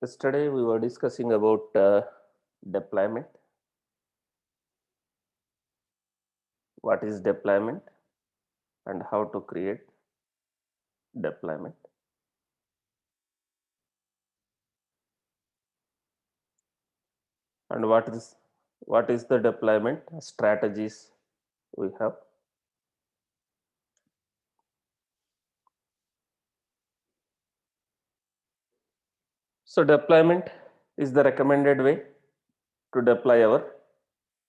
Yesterday we were discussing about deployment. What is deployment and how to create deployment. And what is the deployment strategies we have. So deployment is the recommended way to deploy our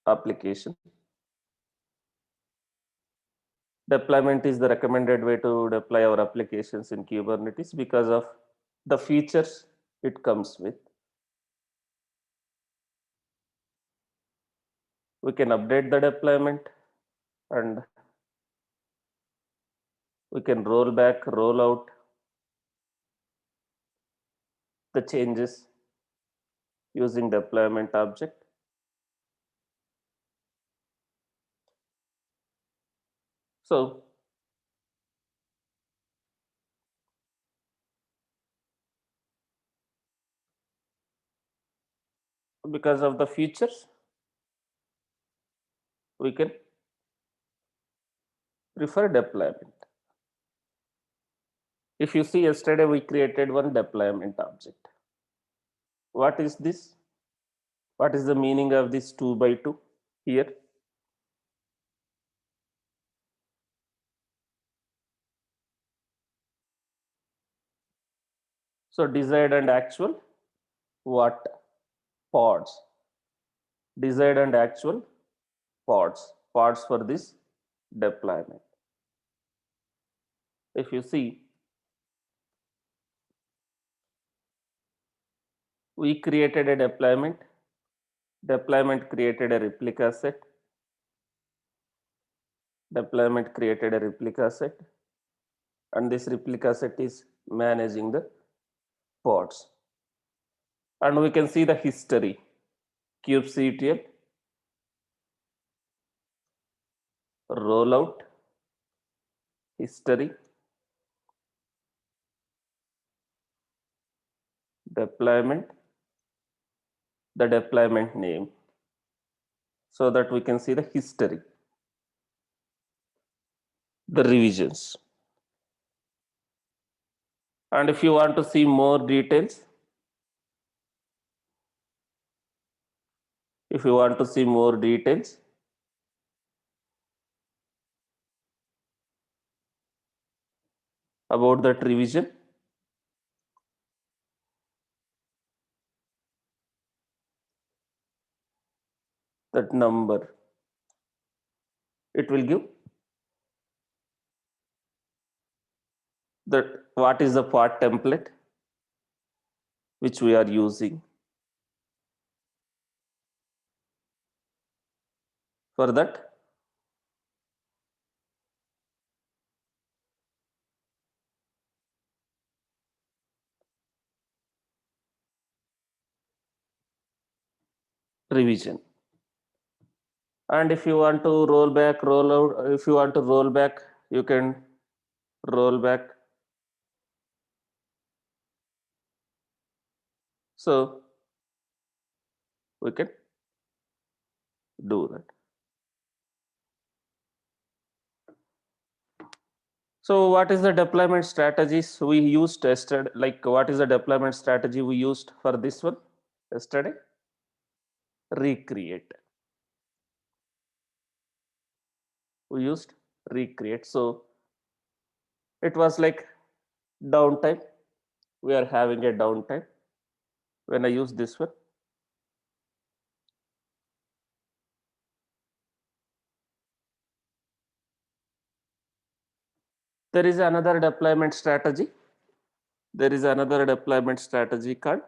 application. Deployment is the recommended way to deploy our applications in Kubernetes because of the features it comes with. We can update the deployment and we can roll back, roll out the changes using deployment object. So because of the features, we can prefer deployment. If you see, yesterday we created one deployment object. What is this? What is the meaning of this 2 by 2 here? So desired and actual, what? Pods. Desired and actual pods. Pods for this deployment. If you see, we created a deployment. Deployment created a replica set. Deployment created a replica set. And this replica set is managing the pods. And we can see the history. kubectl rollout history, deployment, the deployment name, so that we can see the history, the revisions. And if you want to see more details, about that revision, that number, it will give that what is the part template which we are using for that. Revision. And if you want to roll back, roll out, if you want to roll back, you can roll back. So we can do that. So what is the deployment strategies we used yesterday? Like what is the deployment strategy we used for this one yesterday? Recreate. We used recreate. So it was like downtime. We are having a downtime when I use this one. There is another deployment strategy. There is another deployment strategy called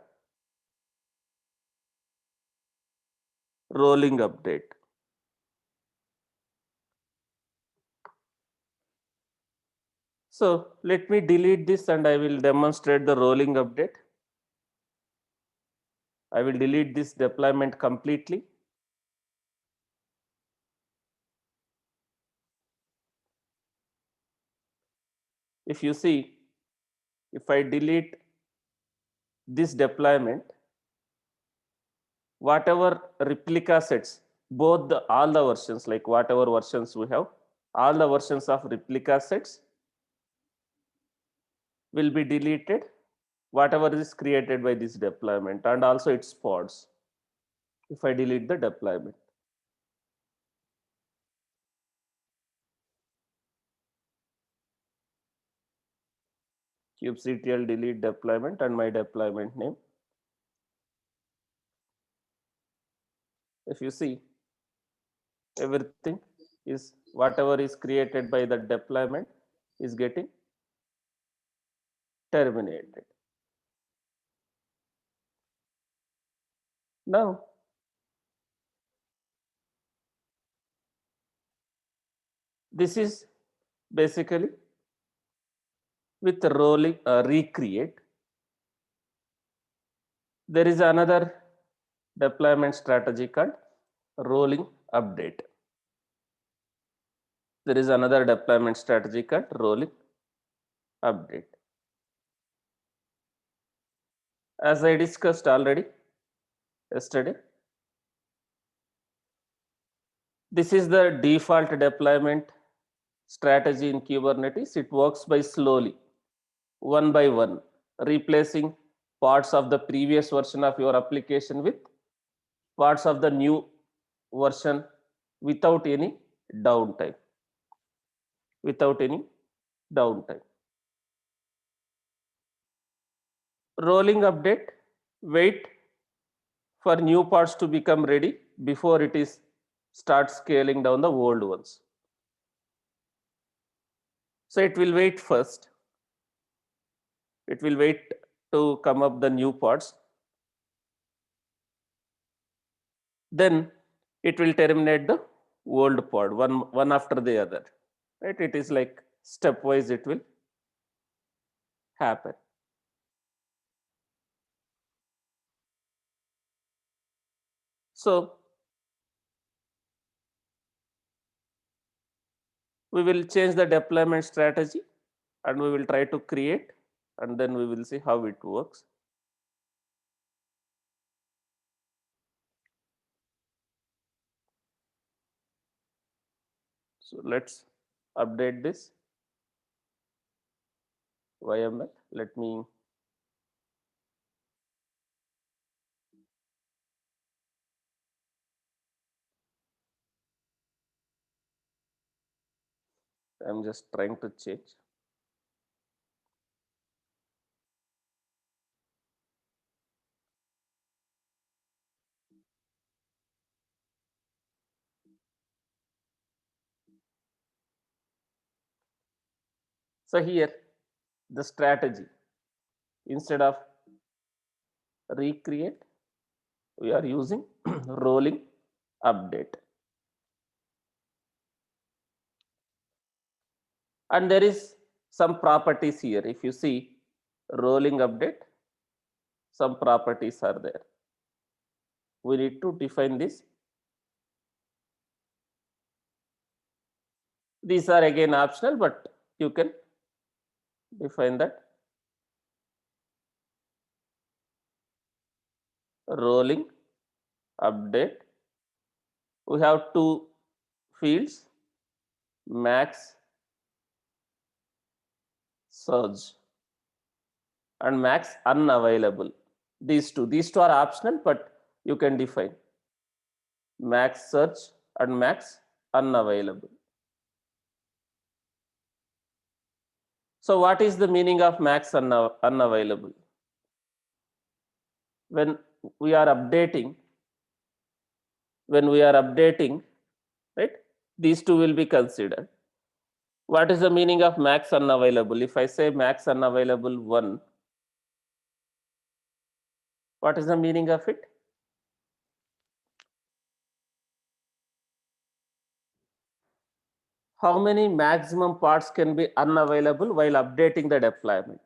rolling update. So let me delete this and I will demonstrate the rolling update. I will delete this deployment completely. If you see, if I delete this deployment, whatever replica sets, both all the versions, like whatever versions we have, all the versions of replica sets will be deleted, whatever is created by this deployment, and also its pods. If I delete the deployment, kubectl delete deployment and my deployment name. If you see, everything is whatever is created by the deployment is getting terminated. Now, this is basically with rolling recreate. There is another deployment strategy called rolling update. There is another deployment strategy called rolling update. As I discussed already yesterday, this is the default deployment strategy in Kubernetes. It works by slowly, one by one, replacing parts of the previous version of your application with parts of the new version without any downtime. Without any downtime. Rolling update, wait for new parts to become ready before it is start scaling down the old ones. So it will wait first. It will wait to come up the new parts. Then it will terminate the old pod one after the other. Right? It is like stepwise it will happen. So we will change the deployment strategy and we will try to create, and then we will see how it works. So let's update this YML. Let me I'm just trying to change. So here the strategy, instead of recreate, we are using rolling update. And there is some properties here. If you see rolling update, some properties are there. We need to define this. These are again optional, but you can define that. Rolling update. We have two fields, max surge and max unavailable. These two are optional, but you can define max surge and max unavailable. So what is the meaning of max unavailable? When we are updating, right, these two will be considered. What is the meaning of max unavailable? If I say max unavailable 1, what is the meaning of it? How many maximum parts can be unavailable while updating the deployment?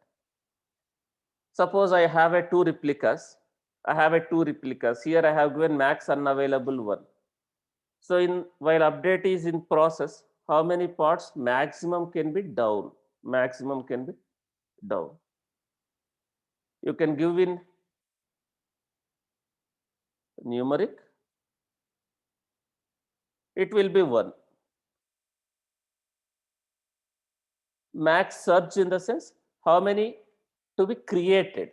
Suppose I have a two replicas. Here I have given max unavailable 1. So while update is in process, how many parts maximum can be down? Maximum can be down. You can give in numeric, it will be 1. Max search in the sense how many to be created,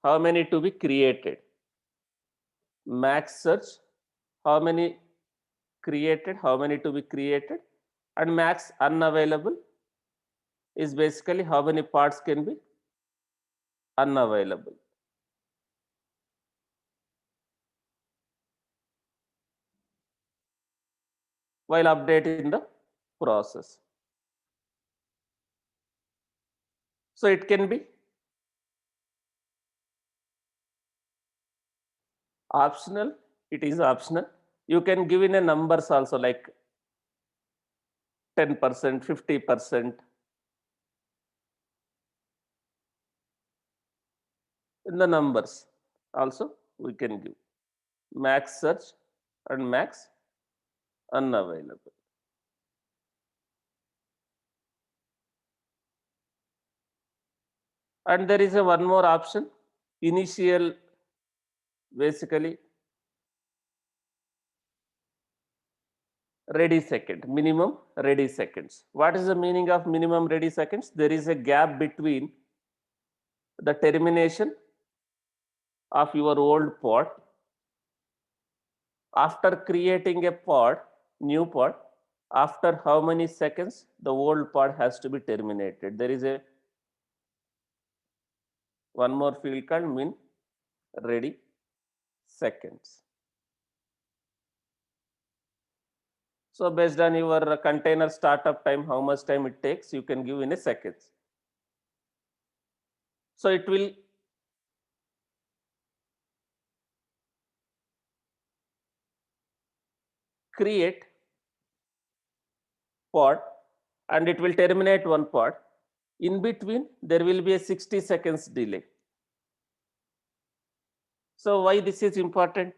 how many to be created. Max search, how many created, how many to be created, and max unavailable is basically how many parts can be unavailable. While updating the process. So it can be optional, it is optional. You can give in a numbers also like 10%, 50%. In the numbers also we can give max search and max unavailable. And there is a one more option, initial, basically ready second, minimum ready seconds. What is the meaning of minimum ready seconds? There is a gap between the termination of your old pod after creating a pod, new pod, after how many seconds the old pod has to be terminated. There is a one more field called min ready seconds. So based on your container startup time, how much time it takes, you can give in a seconds. So it will create pod and it will terminate one pod. In between, there will be a 60 seconds delay. So why this is important?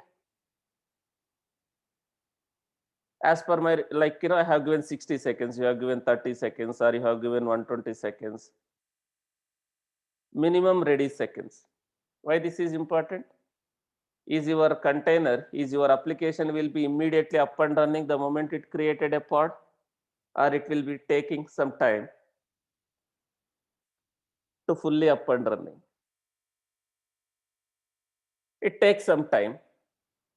As per my, like, I have given 60 seconds, you have given 30 seconds, or you have given 120 seconds. Minimum ready seconds. Why this is important? Is your container, is your application will be immediately up and running the moment it created a pod, or it will be taking some time to fully up and running. It takes some time.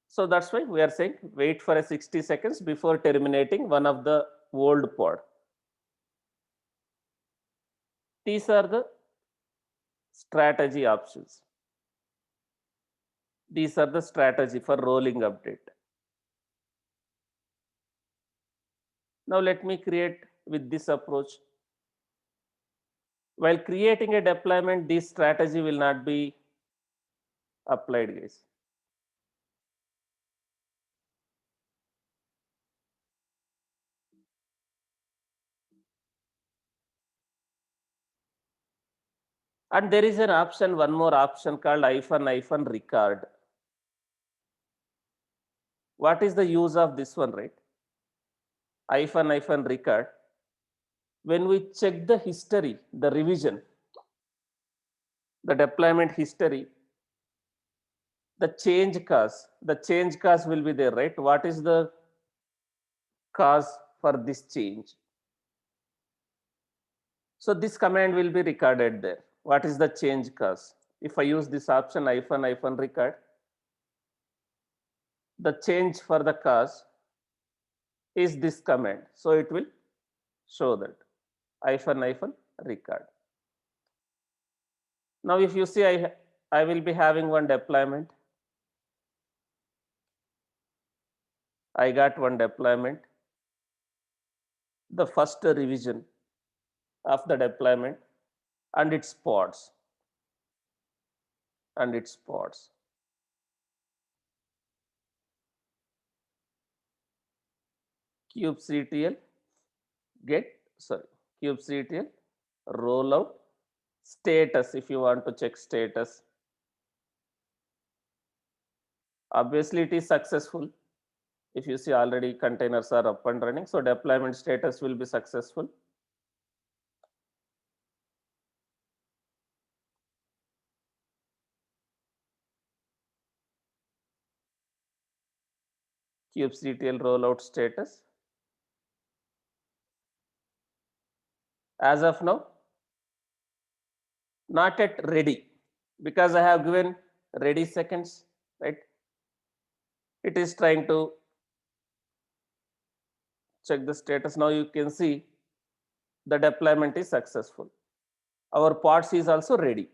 So that's why we are saying wait for a 60 seconds before terminating one of the old pod. These are the strategy options. These are the strategy for rolling update. Now let me create with this approach. While creating a deployment, this strategy will not be applied, guys. And there is an option, one more option called -, record. What is the use of this one, right? -, record. When we check the history, the revision, the deployment history, the change cause will be there, right? What is the cause for this change? So this command will be recorded there. What is the change cause? If I use this option -, record, the change for the cause is this command. So it will show that -, record. Now if you see, I will be having one deployment. I got one deployment. The first revision of the deployment and its pods. kubectl get, sorry, kubectl rollout status. If you want to check status, obviously it is successful. If you see, already containers are up and running, so deployment status will be successful. kubectl rollout status. As of now, not yet ready because I have given ready seconds, right? It is trying to check the status. Now you can see the deployment is successful. Our pods is also ready.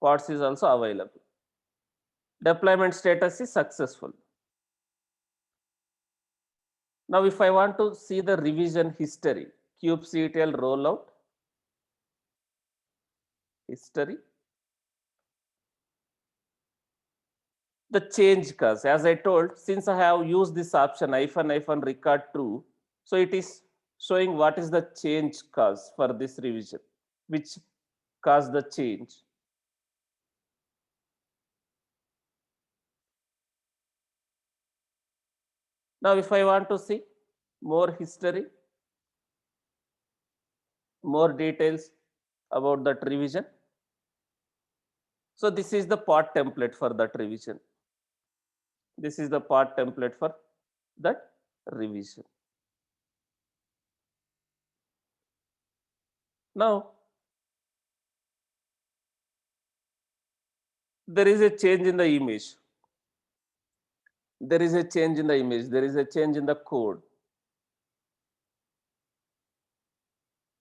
Pods is also available. Deployment status is successful. Now if I want to see the revision history, kubectl rollout history, the change cause, as I told, since I have used this option -- record true, so it is showing what is the change cause for this revision, which caused the change. Now if I want to see more history, more details about that revision, so this is the pod template for that revision. This is the pod template for that revision. Now there is a change in the image. There is a change in the image. There is a change in the code.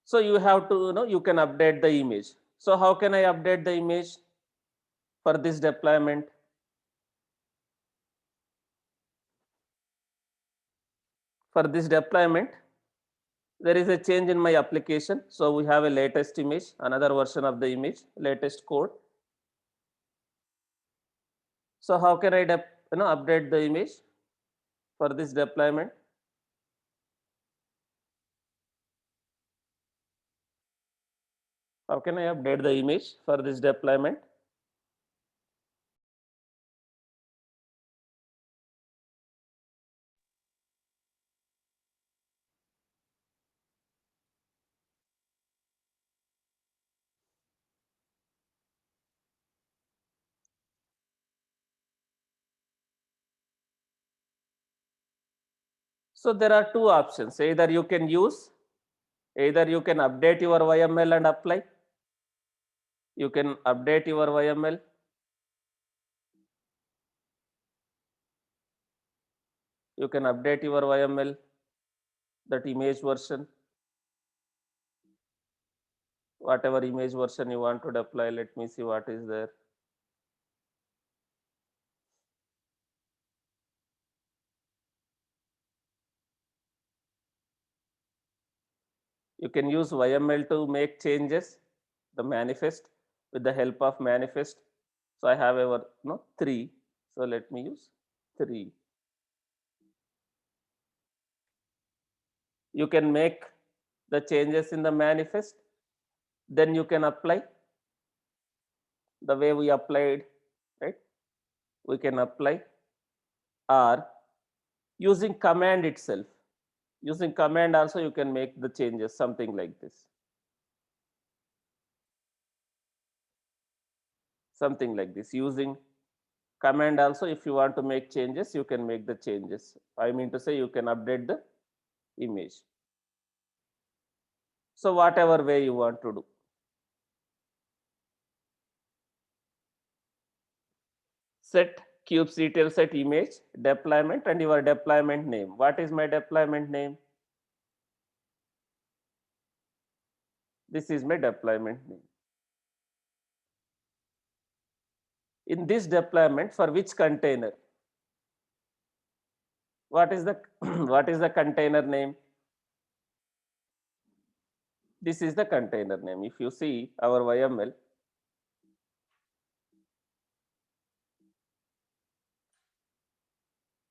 So you have to, you can update the image. So how can I update the image for this deployment? For this deployment, there is a change in my application. So we have a latest image, another version of the image, latest code. So how can I update the image for this deployment? How can I update the image for this deployment? So there are two options. Either you can update your YML and apply. You can update your YML. You can update your YML, that image version, whatever image version you want to deploy. Let me see what is there. You can use YML to make changes, the manifest, with the help of manifest. So I have a 3. So let me use 3. You can make the changes in the manifest, then you can apply the way we applied, right? We can apply, or using command itself. Using command also you can make the changes, something like this. Something like this. Using command also, if you want to make changes, you can make the changes. I mean to say, you can update the image. So whatever way you want to do. Set kubectl set image deployment and your deployment name. What is my deployment name? This is my deployment name. In this deployment, for which container? What is the what is the container name? This is the container name. If you see our YML,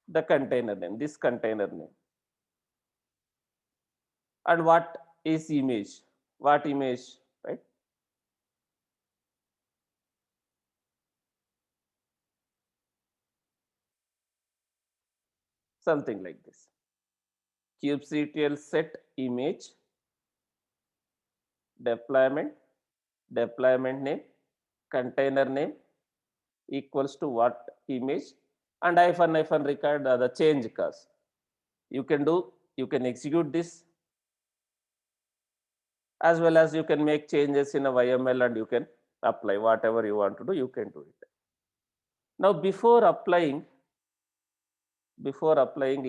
the container name, this container name. And what is image? What image, right? Something like this. Kubectl set image deployment, deployment name, container name equals to what image, and -, record the change cause. You can execute this, as well as you can make changes in a YML, and you can apply whatever you want to do, you can do it. Now before applying,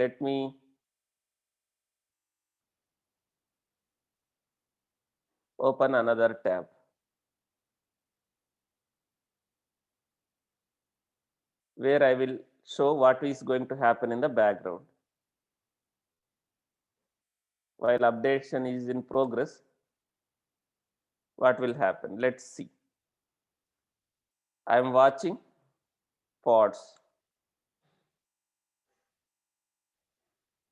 let me open another tab where I will show what is going to happen in the background. While updation is in progress, what will happen? Let's see. I am watching pods.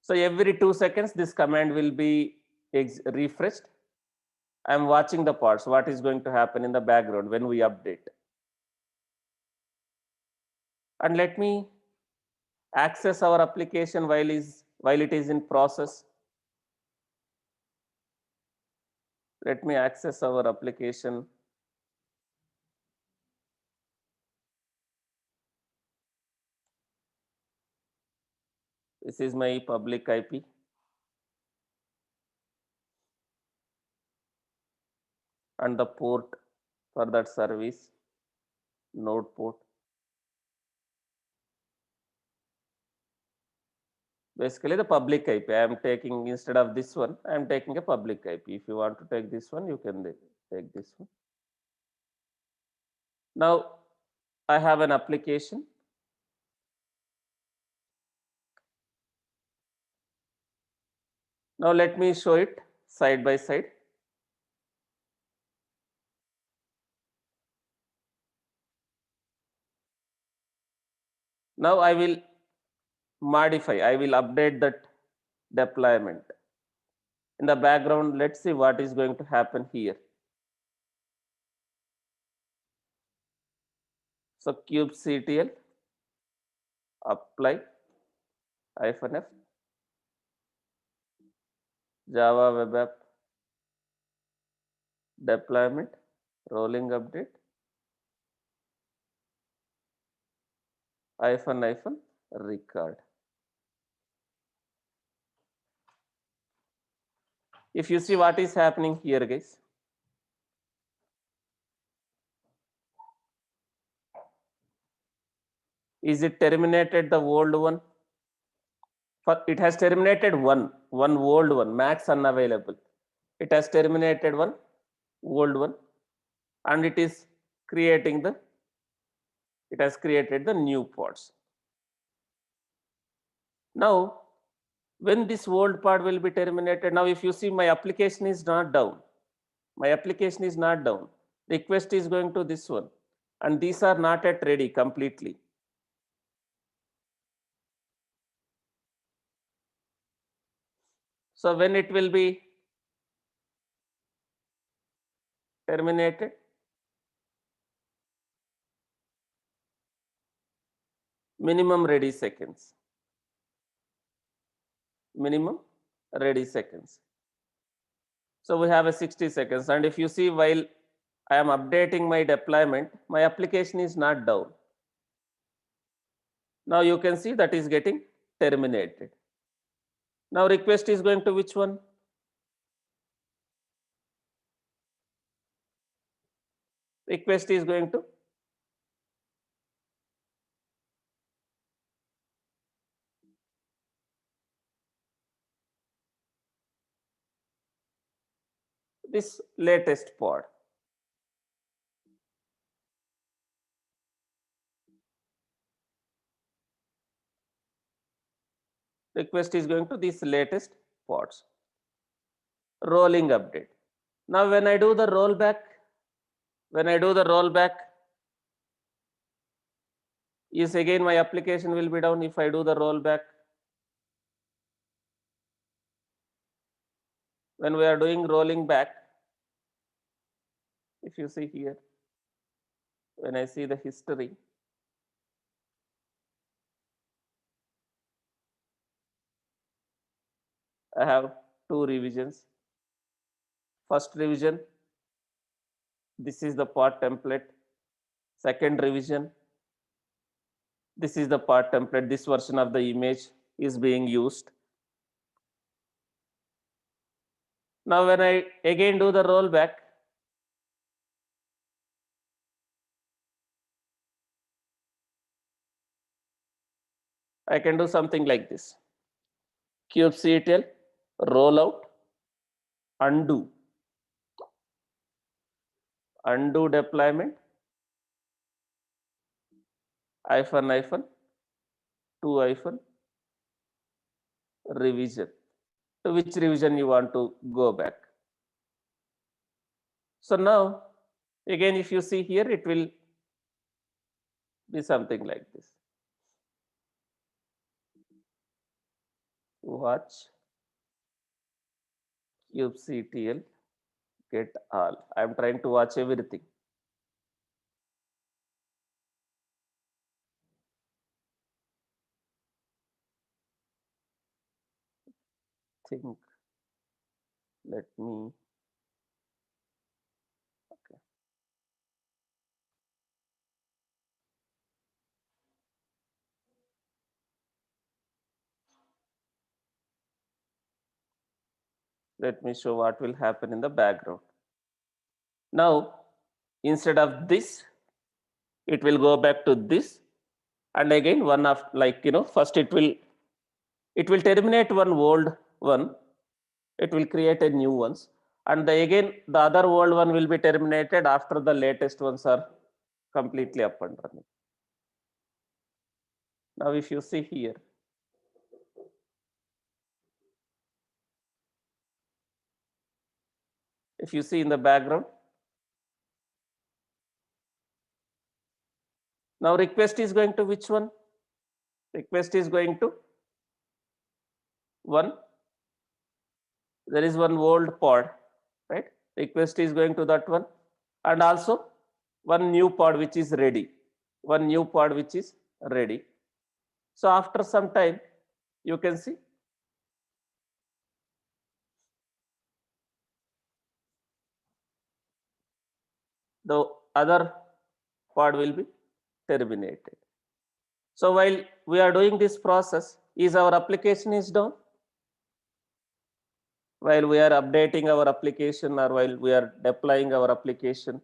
So every 2 seconds, this command will be refreshed. I am watching the pods, what is going to happen in the background when we update. And let me access our application while it is in process. Let me access our application. This is my public IP. And the port for that service, node port. Basically the public IP. I am taking, instead of this one, I am taking a public IP. If you want to take this one, you can take this one. Now I have an application. Now let me show it side by side. Now I will modify, I will update that deployment. In the background, let's see what is going to happen here. So kubectl apply -f Java web app deployment rolling update -record. If you see what is happening here, guys, is it terminated the old one? It has terminated one old one, max unavailable. It has terminated one old one, and it has created the new pods. Now, when this old pod will be terminated, now if you see, my application is not down. My application is not down. Request is going to this one, and these are not yet ready completely. So when it will be terminated, minimum ready seconds. Minimum ready seconds. So we have a 60 seconds. And if you see, while I am updating my deployment, my application is not down. Now you can see that is getting terminated. Now request is going to which one? Request is going to this latest pod. Request is going to these latest pods. Rolling update. Now when I do the rollback, is again my application will be down. If I do the rollback, when we are doing rolling back, if you see here, when I see the history, I have two revisions. First revision, this is the pod template. Second revision, This is the part template. This version of the image is being used. Now when I again do the rollback, I can do something like this. kubectl rollout undo deployment hyphen to hyphen revision. To which revision you want to go back. So now again, if you see here, it will be something like this. Watch kubectl get all. I am trying to watch everything. Think. Let me. Okay. Let me show what will happen in the background. Now, instead of this, it will go back to this, and again one of first it will terminate one old one. It will create a new ones, and again the other old one will be terminated after the latest ones are completely up and running. Now, if you see here, if you see in the background, now request is going to which one? Request is going to one. There is one old pod, right? Request is going to that one, and also one new pod which is ready. One new pod which is ready. So after some time, you can see the other pod will be terminated. So while we are doing this process, is our application is down? While we are updating our application or while we are deploying our application,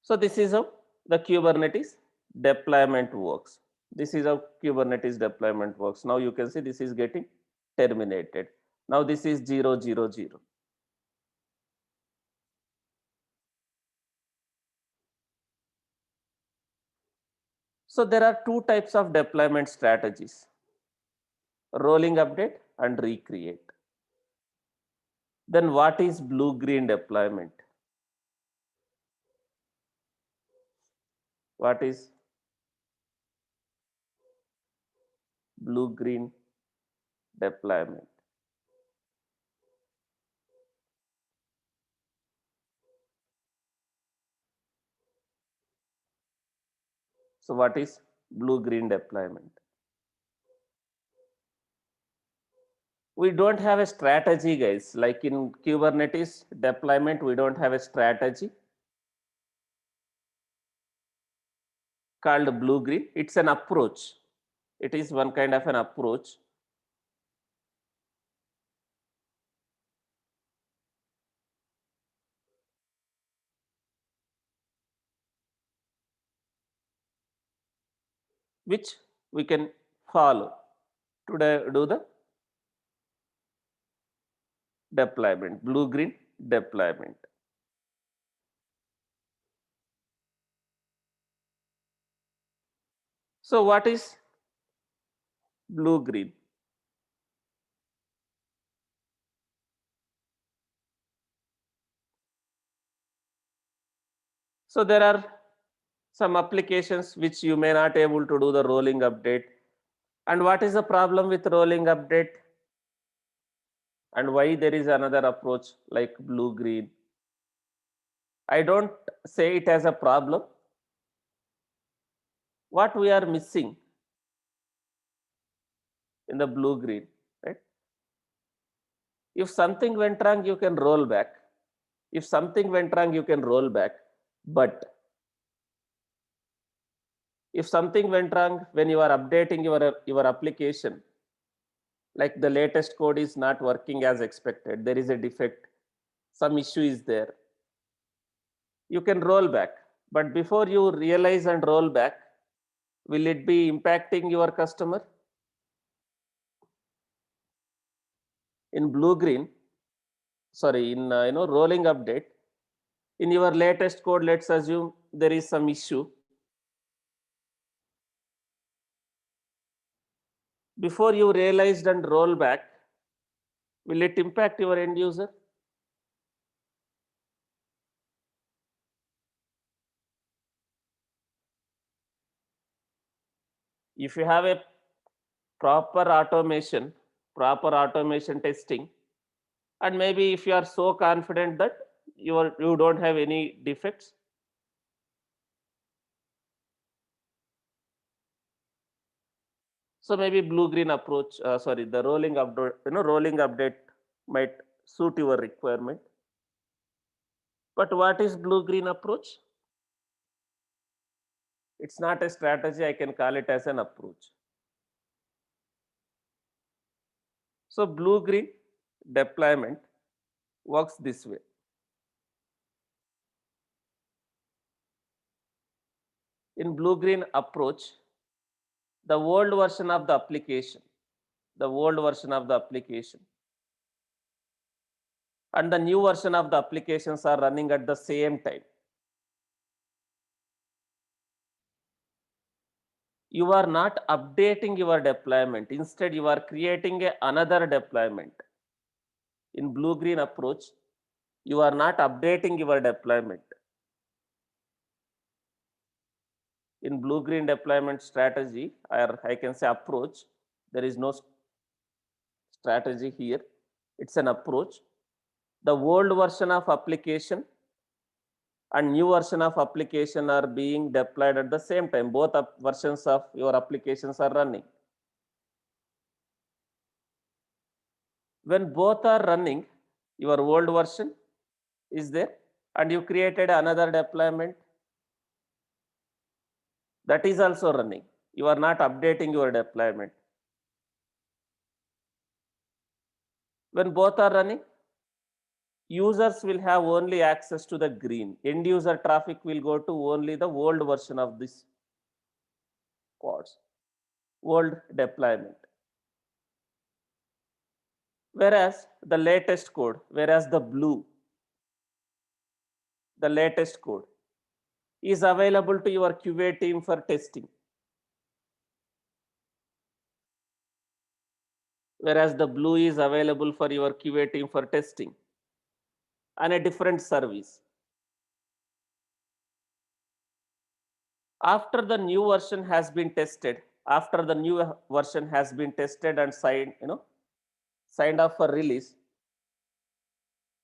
so this is how the Kubernetes deployment works. This is how Kubernetes deployment works. Now you can see this is getting terminated. Now this is 0, 0, 0. So there are two types of deployment strategies: rolling update and recreate. Then what is blue-green deployment? What is blue-green deployment? So what is blue-green deployment? We don't have a strategy, guys. Like in Kubernetes deployment, we don't have a strategy called blue-green. It's an approach. It is one kind of an approach. Which we can follow to do the deployment, blue-green deployment. So what is blue-green? So there are some applications which you may not able to do the rolling update. And what is the problem with rolling update? And why there is another approach like blue-green? I don't say it as a problem. What we are missing in the blue-green, right? If something went wrong, you can roll back. If something went wrong, you can roll back. But if something went wrong when you are updating your application, like the latest code is not working as expected, there is a defect, some issue is there, you can roll back. But before you realize and roll back, will it be impacting your customer? In blue green, sorry, in rolling update, in your latest code, let's assume there is some issue. Before you realized and roll back, will it impact your end user? If you have a proper automation, proper automation testing, and maybe if you are so confident that you don't have any defects, so maybe blue green approach, sorry, the rolling update, rolling update might suit your requirement. But what is blue green approach? It's not a strategy, I can call it as an approach. So blue green deployment works this way. In blue green approach, the old version of the application, the old version of the application and the new version of the applications are running at the same time. You are not updating your deployment. Instead, you are creating another deployment. In blue green approach, you are not updating your deployment. In blue green deployment strategy, or I can say approach, there is no strategy here. It's an approach. The old version of application and new version of application are being deployed at the same time. Both versions of your applications are running. When both are running, your old version is there and you created another deployment that is also running. You are not updating your deployment. When both are running, users will have only access to the green. End user traffic will go to only the old version of this pods, old deployment. Whereas the latest code, whereas the blue, the latest code is available to your QA team for testing. Whereas the blue is available for your QA team for testing and a different service. After the new version has been tested, after the new version has been tested and signed, signed off for release,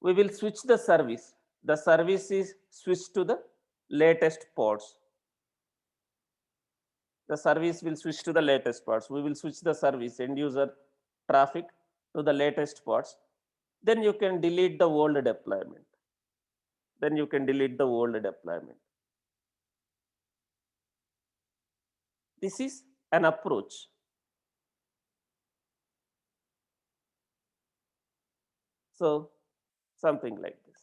we will switch the service. The service is switched to the latest pods. The service will switch to the latest pods. We will switch the service end user traffic to the latest pods. Then you can delete the old deployment. Then you can delete the old deployment. This is an approach. So something like this.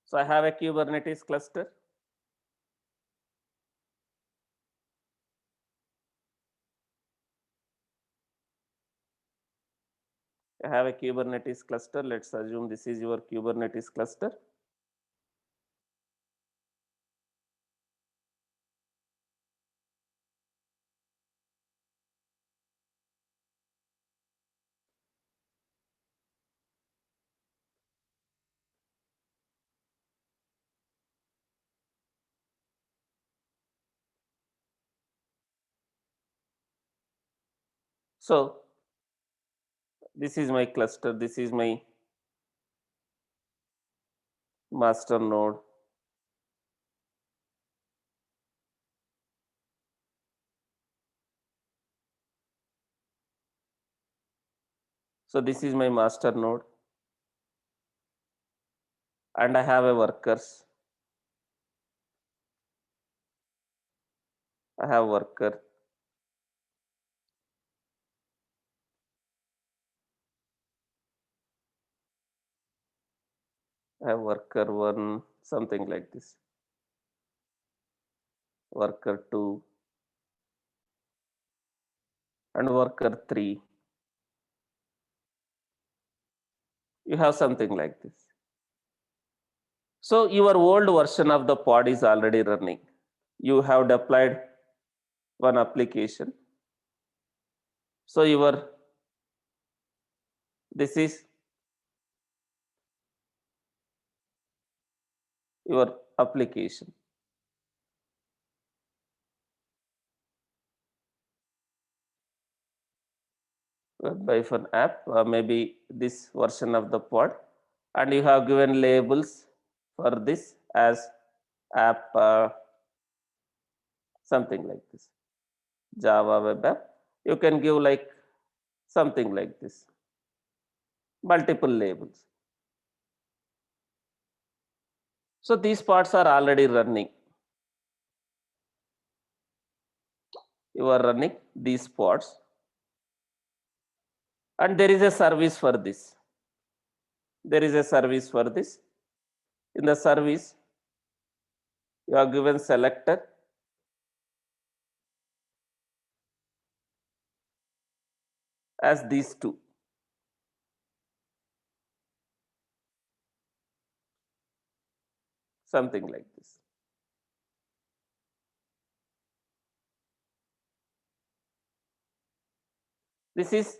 So I have a Kubernetes cluster. I have a Kubernetes cluster. Let's assume this is your Kubernetes cluster. So this is my cluster. This is my master node. So this is my master node, and I have a workers. I have worker. I have worker 1, something like this. Worker 2 and worker 3. You have something like this. So your old version of the pod is already running. You have deployed one application. So this is your application. Web app, maybe this version of the pod, and you have given labels for this as app, something like this. Java web app. You can give like something like this, multiple labels. So these pods are already running. You are running these pods, and there is a service for this. There is a service for this. In the service, you are given selector as these two. Something like this. This is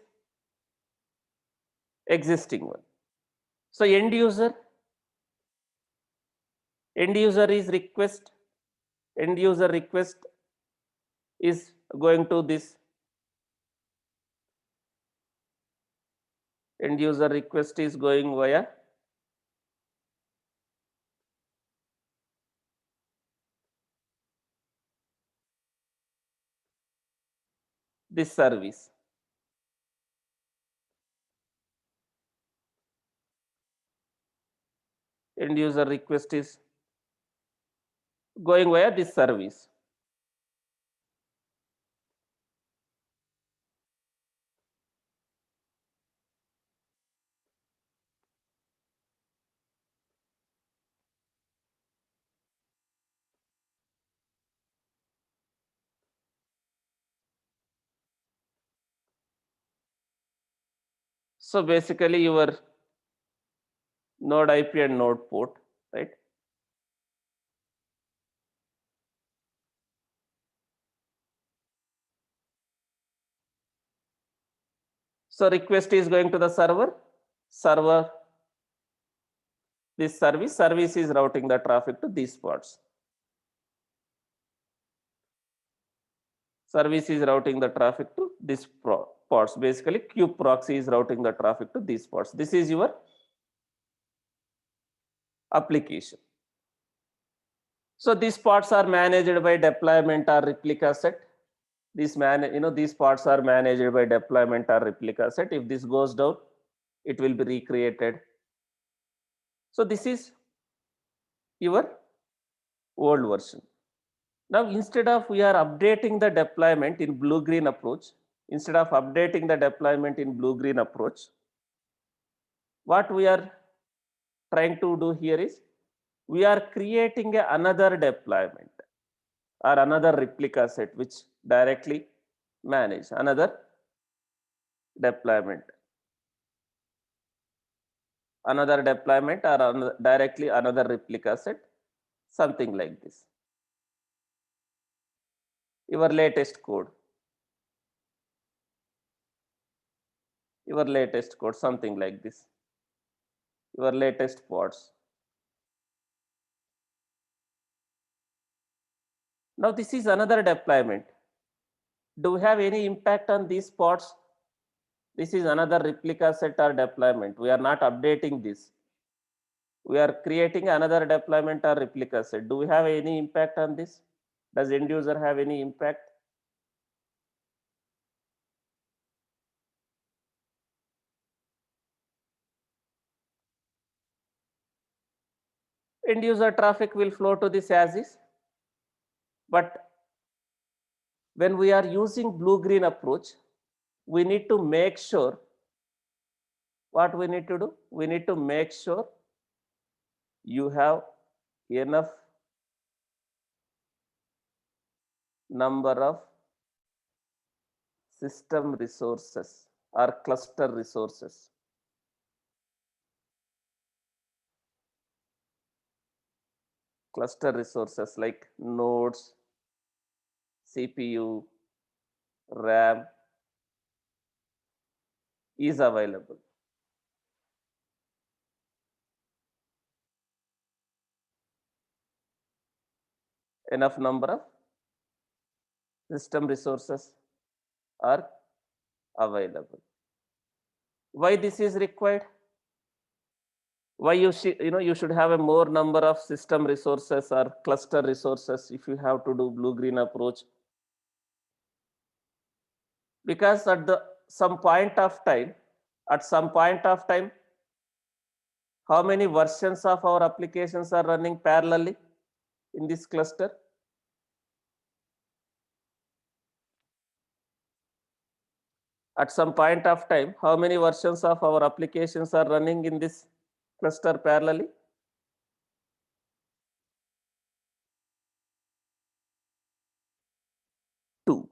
existing one. So end user is request. End user request is going to this. End user request is going via this service. End user request is going via this service. So basically your node IP and node port, right? So request is going to the server, this service is routing the traffic to these pods. Service is routing the traffic to these pods. Basically, kube proxy is routing the traffic to these pods. This is your application. So these pods are managed by deployment or replica set. These pods are managed by deployment or replica set. If this goes down, it will be recreated. So this is your old version. Now instead of we are updating the deployment in blue-green approach, what we are trying to do here is we are creating another deployment or another replica set which directly manage another deployment or directly another replica set, something like this. Your latest code, something like this. Your latest pods. Now this is another deployment. Do we have any impact on these pods? This is another replica set or deployment. We are not updating this. We are creating another deployment or replica set. Do we have any impact on this? Does end user have any impact? End user traffic will flow to this as is, but when we are using blue green approach, we need to make sure what we need to do. We need to make sure you have enough number of system resources or cluster resources. Cluster resources like nodes, CPU, RAM is available. Enough number of system resources are available. Why this is required? Why you should have a more number of system resources or cluster resources if you have to do blue green approach? Because at some point of time, how many versions of our applications are running parallelly in this cluster? At some point of time, how many versions of our applications are running in this cluster parallelly? Two.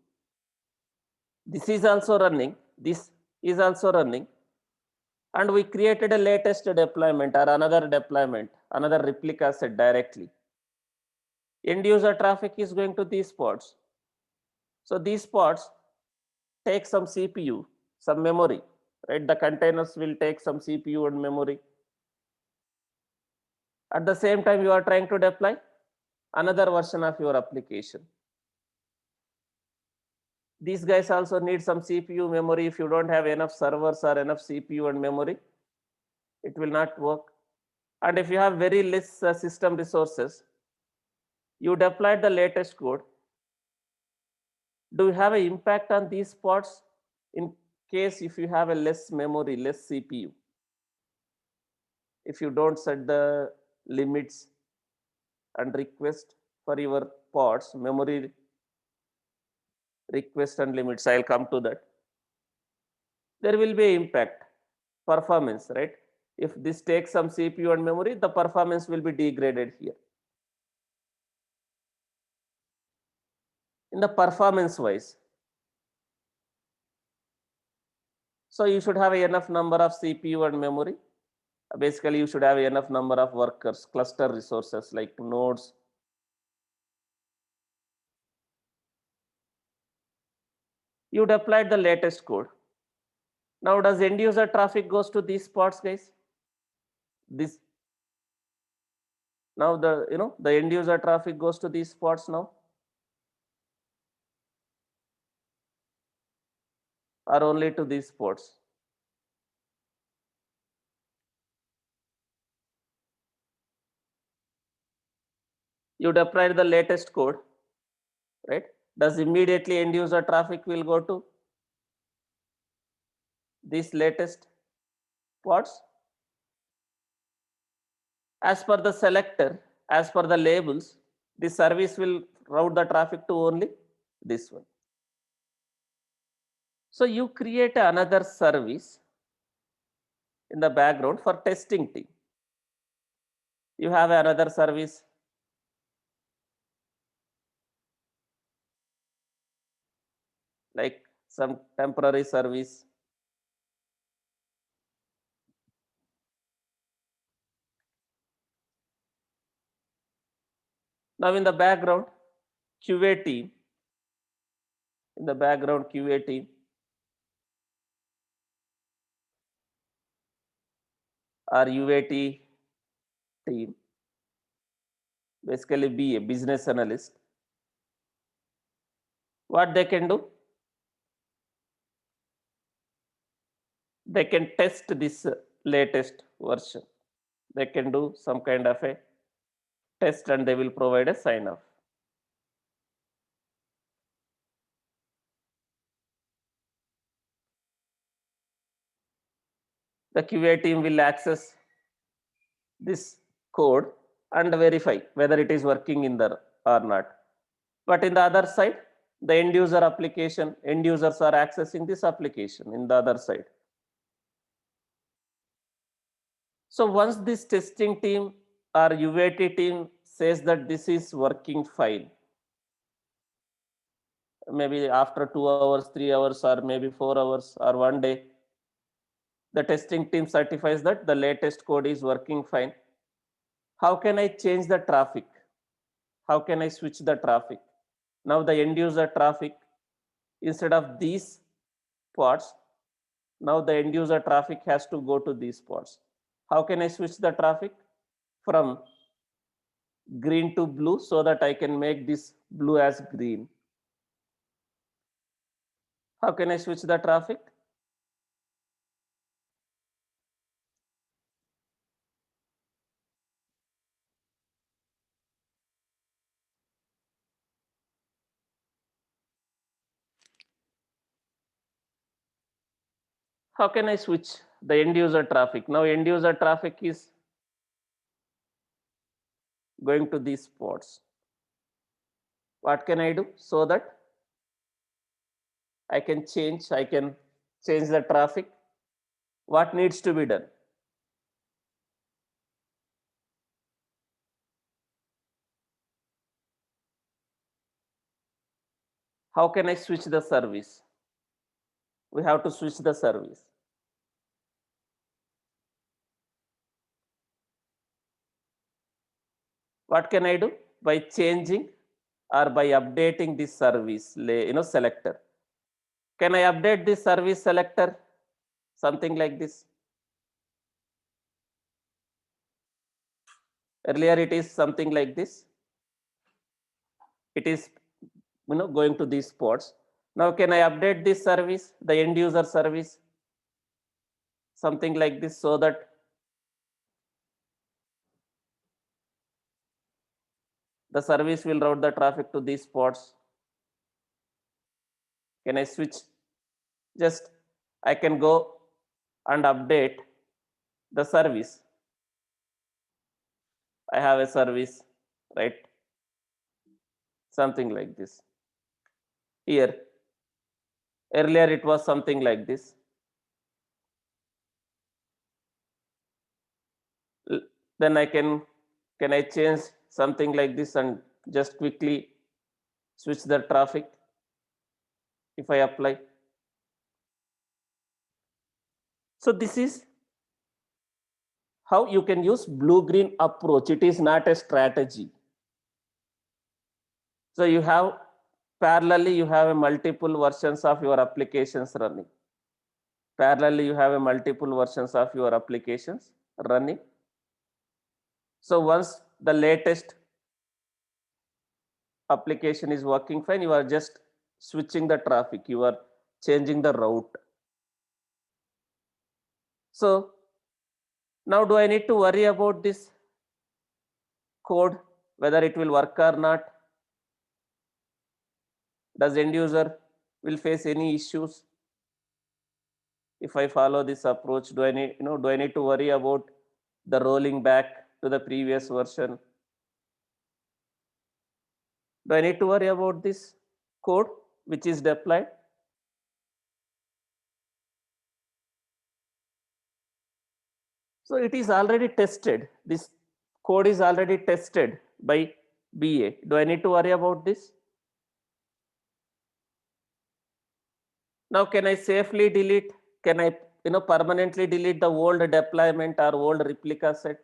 This is also running. This is also running. And we created a latest deployment or another deployment, another replica set directly. End user traffic is going to these pods. So these pods take some CPU, some memory, right? The containers will take some CPU and memory. At the same time, you are trying to deploy another version of your application. These guys also need some CPU memory. If you don't have enough servers or enough CPU and memory, it will not work. And if you have very less system resources, you deployed the latest code. Do you have an impact on these pods in case if you have a less memory, less CPU? If you don't set the limits and request for your pods, memory request and limits, I'll come to that. There will be impact, performance, right? If this takes some CPU and memory, the performance will be degraded here. In the performance wise, so you should have enough number of CPU and memory. Basically, you should have enough number of workers, cluster resources like nodes. You deployed the latest code. Now, does end user traffic goes to these spots, guys? This now the end user traffic goes to these spots now, or only to these spots? You deployed the latest code, right? Does immediately end user traffic will go to these latest pods? As per the selector, as per the labels, the service will route the traffic to only this one. So you create another service in the background for testing team. You have another service like some temporary service. Now in the background, QA team, in the background QA team or UAT team, basically BA, business analyst, what they can do? They can test this latest version. They can do some kind of a test and they will provide a sign off. The QA team will access this code and verify whether it is working in there or not. But in the other side, the end user application, end users are accessing this application in the other side. So once this testing team or UAT team says that this is working fine, maybe after 2 hours, 3 hours, or maybe 4 hours, or one day, the testing team certifies that the latest code is working fine. How can I change the traffic? How can I switch the traffic? Now the end user traffic, instead of these pods, now the end user traffic has to go to these pods. How can I switch the traffic from green to blue so that I can make this blue as green? How can I switch the traffic? How can I switch the end user traffic? Now end user traffic is going to these pods. What can I do so that I can change the traffic? What needs to be done? How can I switch the service? We have to switch the service. What can I do? By changing or by updating this service selector. Can I update this service selector? Something like this. Earlier it is something like this. It is going to these pods. Now can I update this service, the end user service? Something like this, so that the service will route the traffic to these pods. Can I switch? Just I can go and update the service. I have a service, right? Something like this. Here, earlier it was something like this. Then can I change something like this and just quickly switch the traffic if I apply? So this is how you can use blue-green approach. It is not a strategy. So you have parallelly, you have a multiple versions of your applications running. Parallelly, you have a multiple versions of your applications running. So once the latest application is working fine, you are just switching the traffic, you are changing the route. So now do I need to worry about this code, whether it will work or not? Does end user will face any issues if I follow this approach? Do I need to worry about the rolling back to the previous version? Do I need to worry about this code which is deployed? So it is already tested. This code is already tested by BA. Do I need to worry about this? Now, can I safely delete? Can I permanently delete the old deployment or old replica set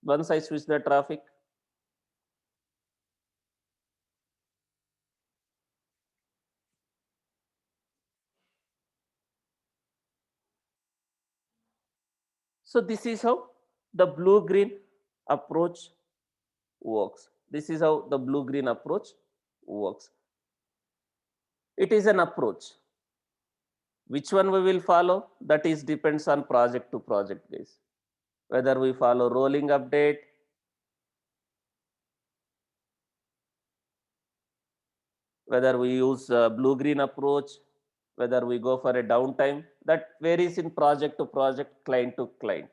once I switch the traffic? So this is how the blue-green approach works. This is how the blue-green approach works. It is an approach. Which one we will follow, that is depends on project to project, guys. whether we follow rolling update, whether we use blue-green approach, whether we go for a downtime, that varies in project to project, client to client.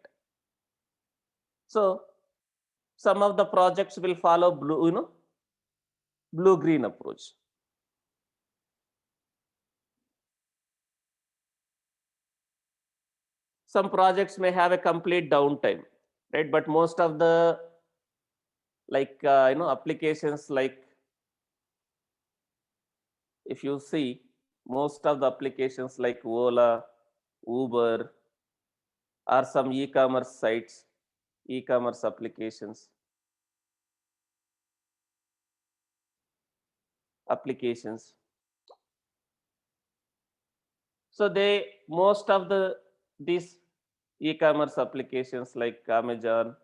So some of the projects will follow blue-green approach. Some projects may have a complete downtime, right? But most of the applications, like if you see, most of the applications like Ola, Uber, or some e-commerce sites, e-commerce applications. So most of these e-commerce applications like Amazon,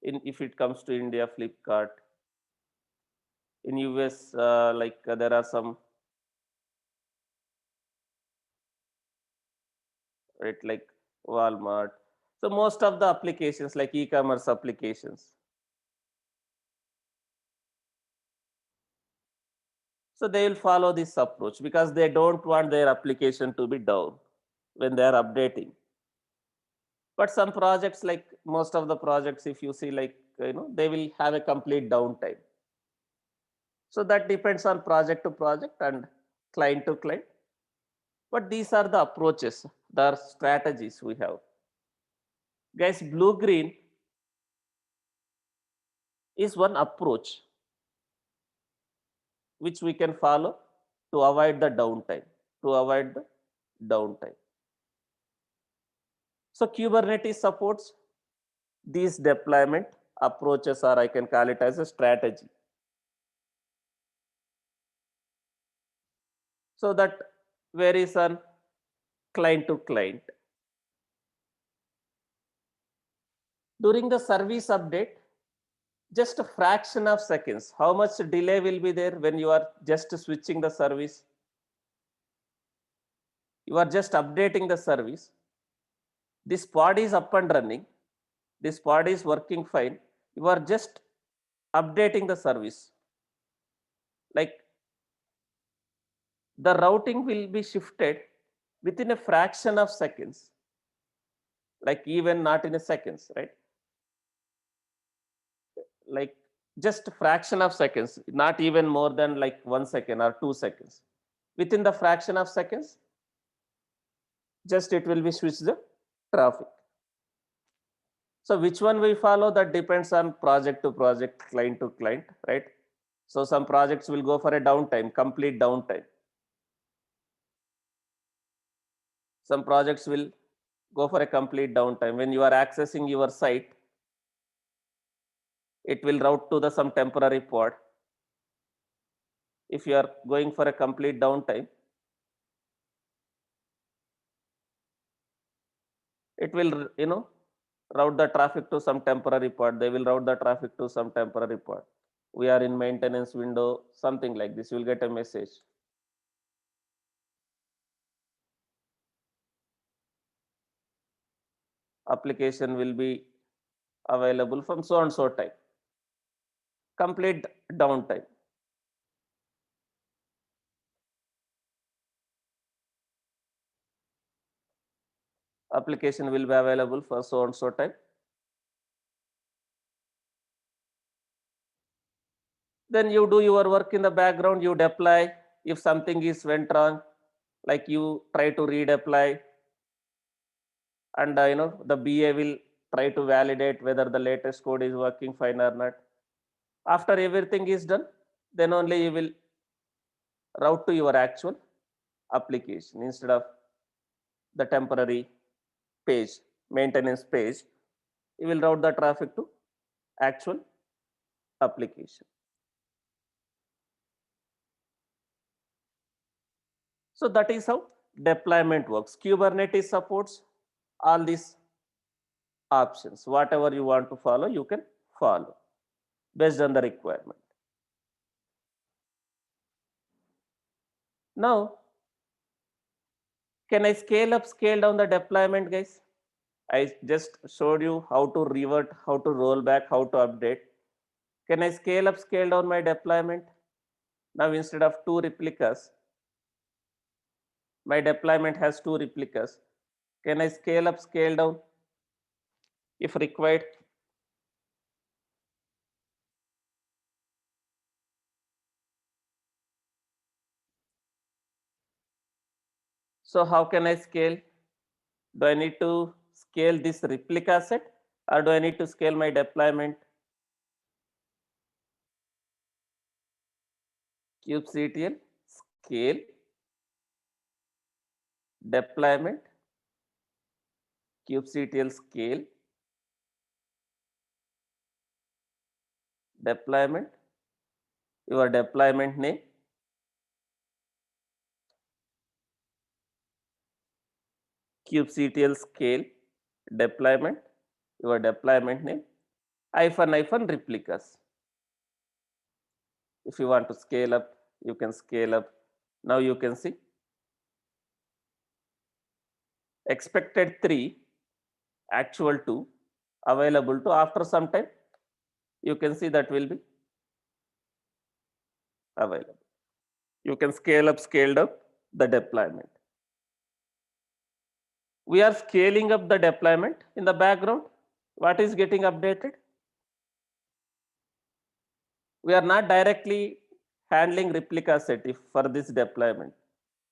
if it comes to India, Flipkart, in US, there are some, right, like Walmart. So most of the applications like e-commerce applications. So they will follow this approach because they don't want their application to be down when they are updating. But some projects, like most of the projects, if you see, they will have a complete downtime. So that depends on project to project and client to client. But these are the approaches, the strategies we have. Guys, blue green is one approach which we can follow to avoid the downtime, to avoid the downtime. So Kubernetes supports these deployment approaches, or I can call it as a strategy. So that varies on client to client. During the service update, just a fraction of seconds, how much delay will be there when you are just switching the service? You are just updating the service. This pod is up and running. This pod is working fine. You are just updating the service. Like the routing will be shifted within a fraction of seconds. Like even not in a seconds, right? Like just a fraction of seconds, not even more than like 1 second or 2 seconds. Within the fraction of seconds, just it will be switched the traffic. So which one we follow, that depends on project to project, client to client, right? So some projects will go for a downtime, complete downtime. Some projects will go for a complete downtime. When you are accessing your site, it will route to the some temporary pod. If you are going for a complete downtime, it will route the traffic to some temporary pod. They will route the traffic to some temporary pod. We are in maintenance window, something like this. You will get a message. Application will be available from so and so time. Complete downtime. Application will be available for so and so time. Then you do your work in the background, you deploy. If something is went wrong, like you try to redeploy, and the BA will try to validate whether the latest code is working fine or not. After everything is done, then only you will route to your actual application instead of the temporary page, maintenance page. You will route the traffic to actual application. So that is how deployment works. Kubernetes supports all these options. Whatever you want to follow, you can follow based on the requirement. Now, can I scale up, scale down the deployment, guys? I just showed you how to revert, how to roll back, how to update. Can I scale up, scale down my deployment? Now instead of 2 replicas, my deployment has 2 replicas. Can I scale up, scale down if required? So how can I scale? Do I need to scale this replica set or do I need to scale my deployment? kubectl scale deployment, kubectl scale deployment, your deployment name, kubectl scale deployment, your deployment name, hyphen replicas. If you want to scale up, you can scale up. Now you can see expected 3, actual 2, available 2. After some time, you can see that will be available. You can scale up, scaled up the deployment. We are scaling up the deployment in the background. What is getting updated? We are not directly handling replica set if for this deployment.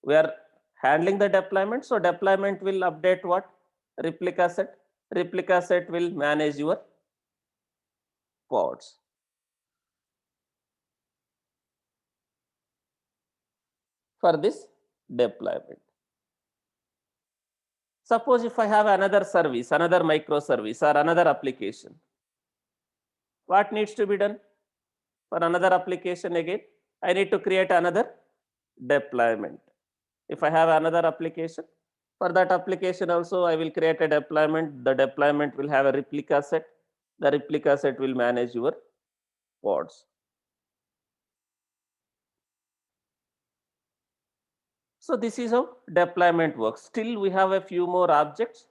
We are handling the deployment. So deployment will update what? Replica set. Replica set will manage your pods. For this deployment. Suppose if I have another service, another microservice or another application, what needs to be done? For another application again, I need to create another deployment. If I have another application, for that application also I will create a deployment. The deployment will have a replica set. The replica set will manage your pods. So this is how deployment works. Still we have a few more objects,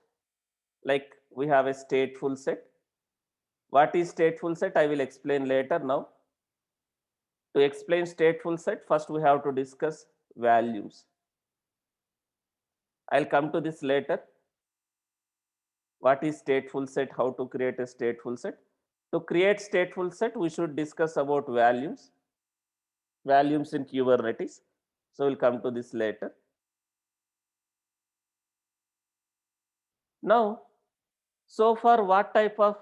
like we have a stateful set. What is stateful set? I will explain later. Now to explain stateful set, first we have to discuss values. I'll come to this later. What is stateful set? How to create a stateful set? To create stateful set, we should discuss about values in Kubernetes. So we'll come to this later. Now, so far what type of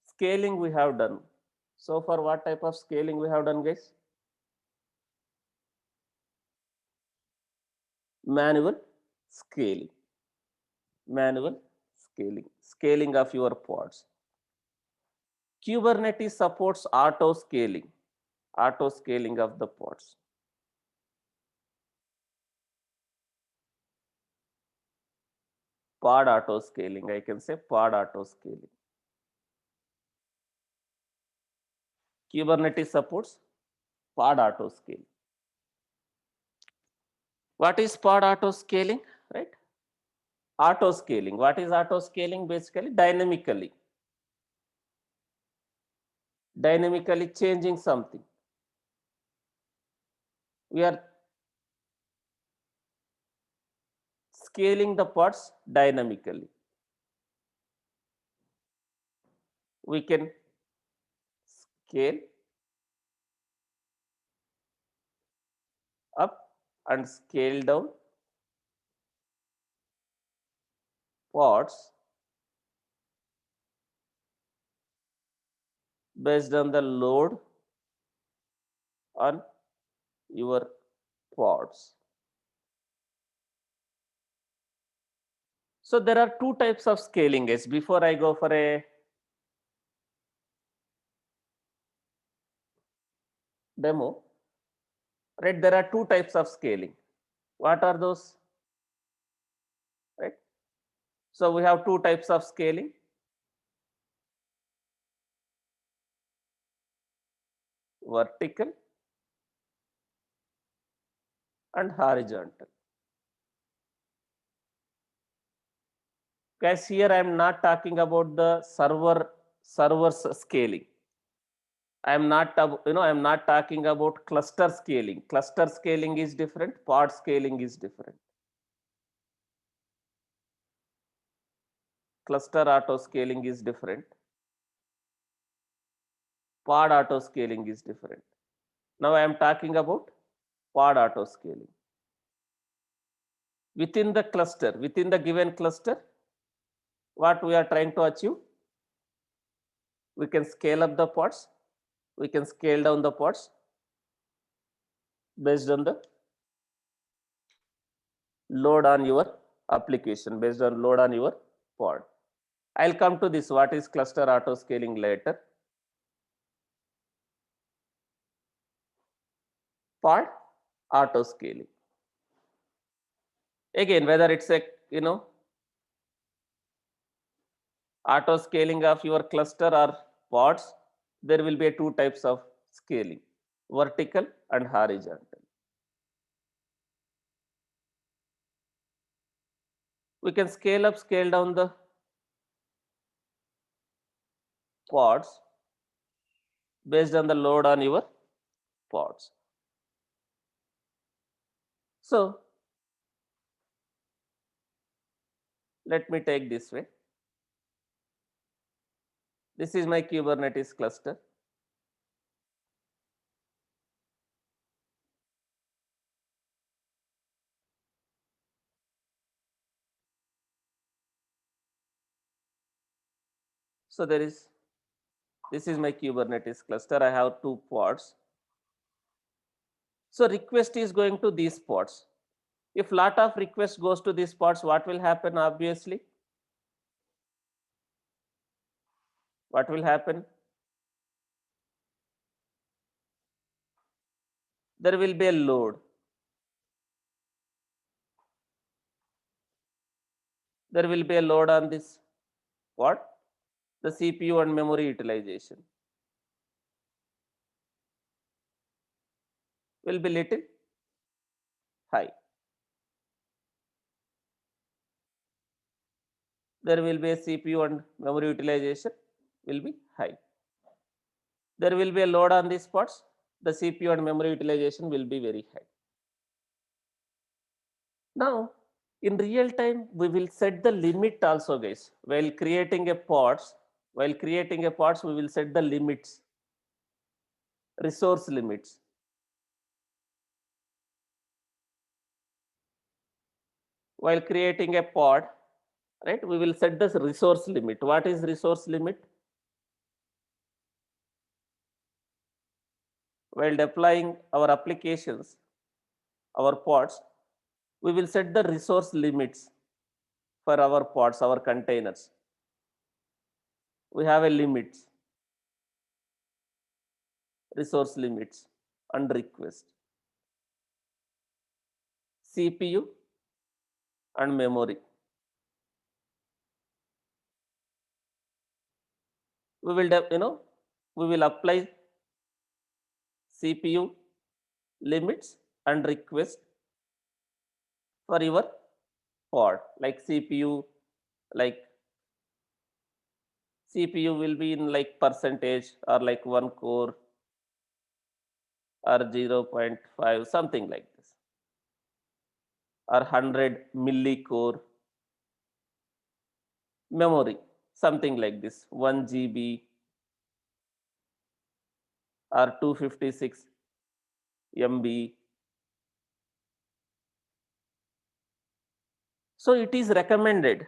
scaling we have done? So far what type of scaling we have done, guys? Manual scaling. Manual scaling. Scaling of your pods. Kubernetes supports auto scaling. Auto scaling of the pods. Pod auto scaling. I can say pod auto scaling. Kubernetes supports pod auto scaling. What is pod auto scaling? Right? Auto scaling. What is auto scaling? Basically, dynamically changing something. We are scaling the pods dynamically. We can scale up and scale down pods based on the load on your pods. So there are two types of scaling, guys. Before I go for a demo, right? There are two types of scaling. What are those? Right? So we have two types of scaling. Vertical and horizontal. Guys, here I am not talking about the servers scaling. I am not, I am not talking about cluster scaling. Cluster scaling is different. Pod scaling is different. Cluster auto scaling is different. Pod auto scaling is different. Now I am talking about pod auto scaling. Within the cluster, within the given cluster, what we are trying to achieve? We can scale up the pods. We can scale down the pods based on the load on your application, based on load on your pod. I'll come to this, what is cluster auto scaling later. Pod auto scaling. Again, whether it's a, auto scaling of your cluster or pods, there will be two types of scaling, vertical and horizontal. We can scale up, scale down the pods based on the load on your pods. So let me take this way. This is my Kubernetes cluster. So this is my Kubernetes cluster. I have two pods. So request is going to these pods. If lot of request goes to these pods, what will happen? Obviously, what will happen? There will be a load. There will be a load on this pod, the CPU and memory utilization will be little high. There will be a CPU and memory utilization will be high. There will be a load on these pods. The CPU and memory utilization will be very high. Now, in real time, we will set the limit also, guys. While creating a pods, we will set the limits, resource limits. While creating a pod, right, we will set the resource limit. What is resource limit? While deploying our applications, our pods, we will set the resource limits for our pods, our containers. We have a limits, resource limits and request, CPU and memory. We will, we will apply CPU limits and request for your pod, like CPU will be in like percentage or like 1 core or 0.5, something like this, or 100 millicore. Memory, something like this, 1 GB or 256 MB. So it is recommended.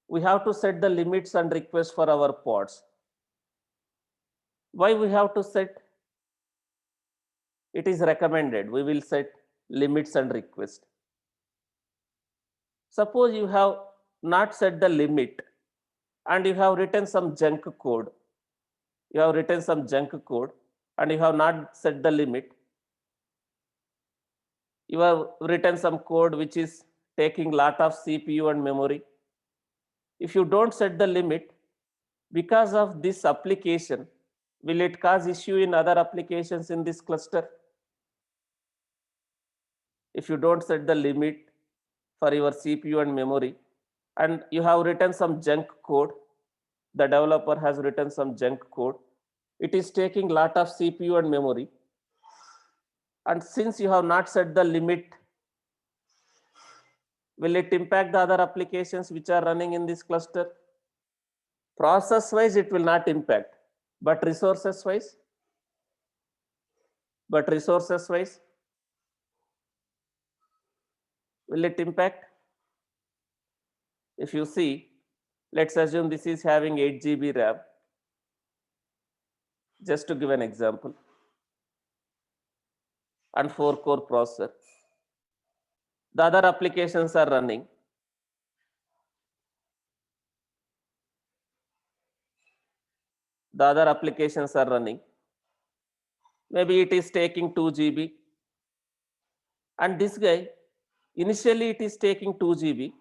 We have to set the limits and requests for our pods. Why we have to set? It is recommended. We will set limits and request. Suppose you have not set the limit and you have written some junk code. You have written some junk code and you have not set the limit. You have written some code which is taking lot of CPU and memory. If you don't set the limit, because of this application, will it cause issue in other applications in this cluster? If you don't set the limit for your CPU and memory, and you have written some junk code. The developer has written some junk code. It is taking lot of CPU and memory. And since you have not set the limit, will it impact the other applications which are running in this cluster? Process wise, it will not impact, but resources wise, will it impact? If you see, let's assume this is having 8 GB RAM, just to give an example, and 4-core processor. The other applications are running. Maybe it is taking 2 GB. And this guy, initially it is taking 2 GB.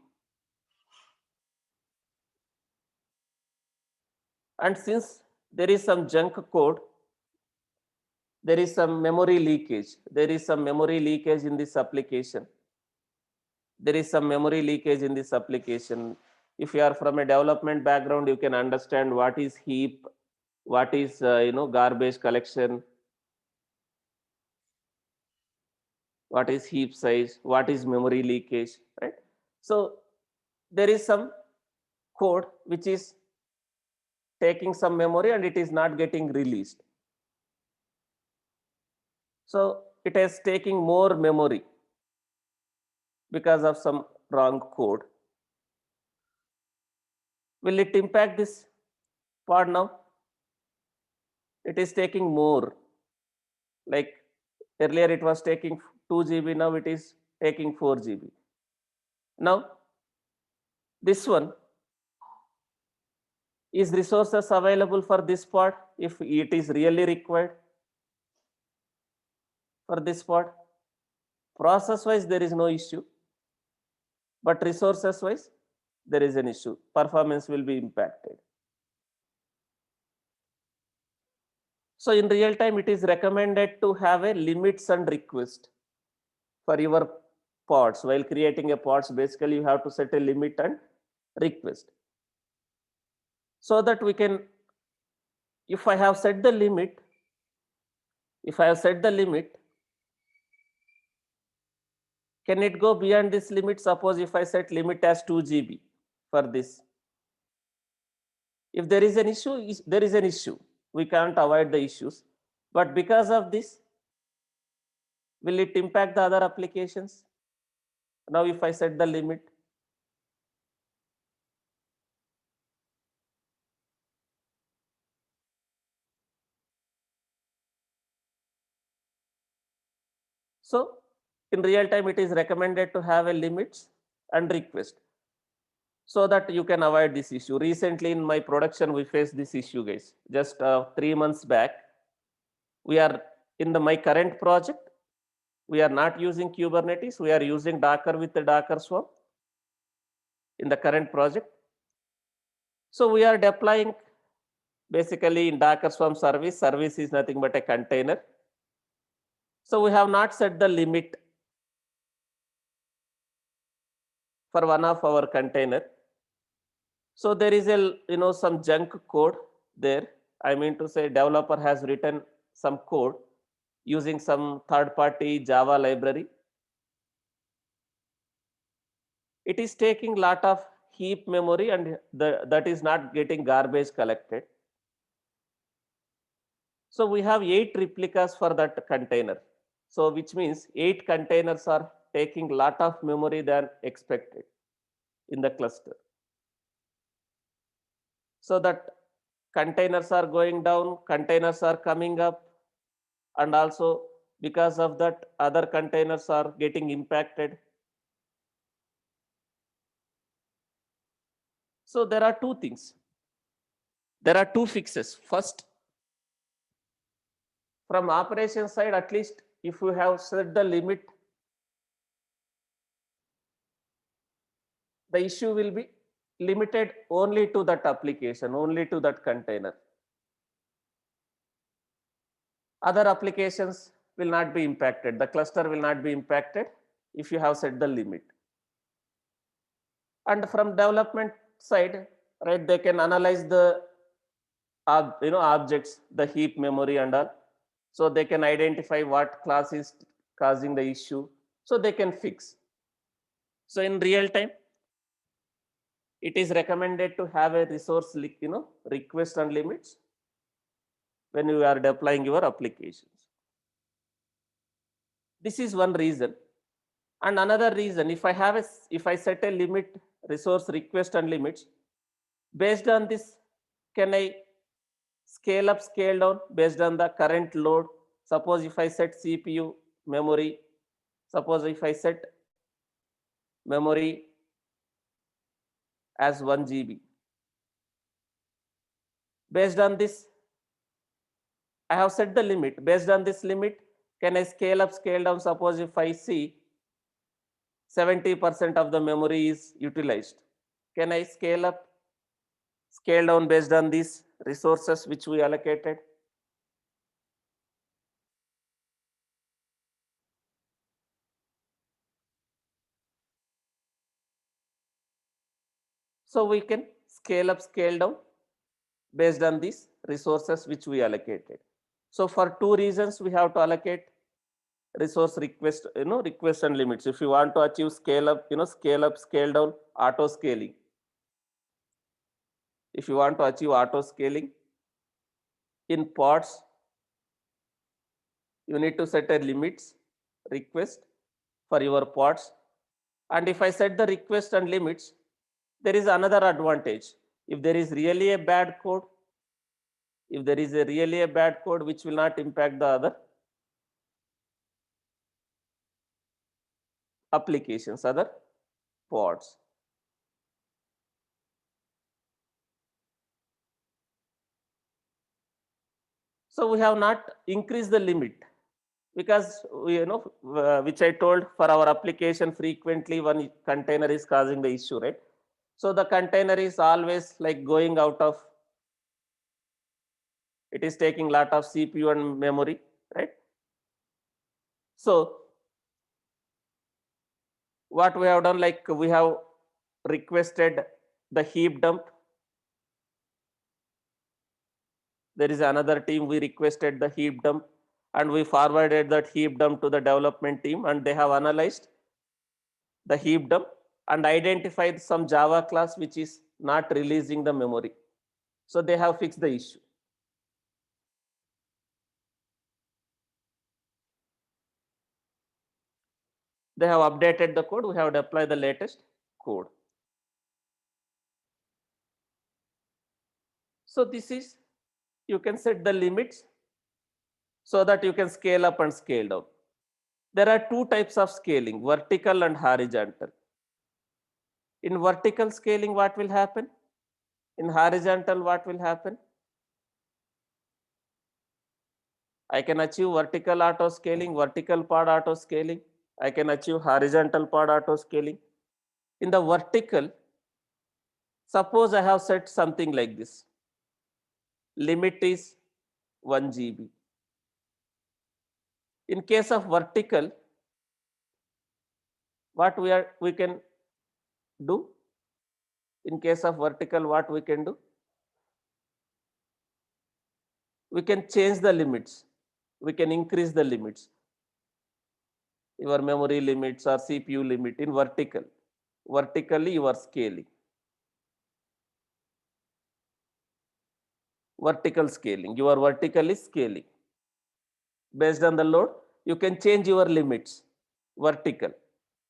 And since there is some junk code, there is some memory leakage. In this application. If you are from a development background, you can understand what is heap, what is garbage collection, what is heap size, what is memory leakage, right? So there is some code which is taking some memory and it is not getting released. So it is taking more memory because of some wrong code. Will it impact this pod now? It is taking more. Like earlier it was taking 2 GB, now it is taking 4 GB. Now this one, is resources available for this pod if it is really required for this pod? Process wise there is no issue, but resources wise there is an issue. Performance will be impacted. So in real time, it is recommended to have a limits and request for your pods. While creating a pods, basically you have to set a limit and request. So that we can, if I have set the limit, can it go beyond this limit? Suppose if I set limit as 2 GB for this. If there is an issue, there is an issue. We can't avoid the issues. But because of this, will it impact the other applications? Now if I set the limit, so in real time, it is recommended to have a limits and request so that you can avoid this issue. Recently in my production, we faced this issue, guys. Just 3 months back, we are in my current project, we are not using Kubernetes. We are using Docker with the Docker Swarm in the current project. So we are deploying basically in Docker Swarm service. Service is nothing but a container. So we have not set the limit for one of our container. So there is a some junk code there. I mean to say developer has written some code using some third-party Java library. It is taking lot of heap memory and that is not getting garbage collected. So we have 8 replicas for that container. So which means 8 containers are taking lot of memory than expected in the cluster. So that containers are going down, containers are coming up, and also because of that other containers are getting impacted. So there are 2 things. There are 2 fixes. First, from operation side, at least if you have set the limit, the issue will be limited only to that application, only to that container. Other applications will not be impacted. The cluster will not be impacted if you have set the limit. And from development side, right, they can analyze the objects, the heap memory and all. So they can identify what class is causing the issue. So they can fix. So in real time, it is recommended to have a resource request and limits when you are deploying your applications. This is one reason. And another reason, if I set a limit, resource request and limits, based on this, can I scale up, scale down based on the current load? Suppose if I set CPU memory, suppose if I set memory as 1 GB. Based on this, I have set the limit. Based on this limit, can I scale up, scale down? Suppose if I see 70% of the memory is utilized, can I scale up, scale down based on these resources which we allocated? So we can scale up, scale down based on these resources which we allocated. So for two reasons, we have to allocate resource request, request and limits. If you want to achieve scale up, scale up, scale down, auto scaling. If you want to achieve auto scaling in pods, you need to set a limits request for your pods. And if I set the request and limits, there is another advantage. If there is really a bad code, if there is really a bad code which will not impact the other applications, other pods. So we have not increased the limit because which I told, for our application frequently one container is causing the issue, right? So the container is always like going out of, it is taking lot of CPU and memory, right? So what we have done, like we have requested the heap dump. There is another team, we requested the heap dump and we forwarded that heap dump to the development team, and they have analyzed the heap dump and identified some Java class which is not releasing the memory. So they have fixed the issue. They have updated the code, we have deployed the latest code. So this is, you can set the limits so that you can scale up and scale down. There are two types of scaling, vertical and horizontal. In vertical scaling, what will happen? In horizontal, what will happen? I can achieve vertical auto scaling, vertical pod auto scaling. I can achieve horizontal pod auto scaling. In the vertical, suppose I have set something like this. Limit is 1 GB. In case of vertical, what we can do? In case of vertical, what we can do? We can change the limits. We can increase the limits. Your memory limits or CPU limit in vertical. Vertically, you are scaling. Vertical scaling. You are vertically scaling. Based on the load, you can change your limits. Vertical.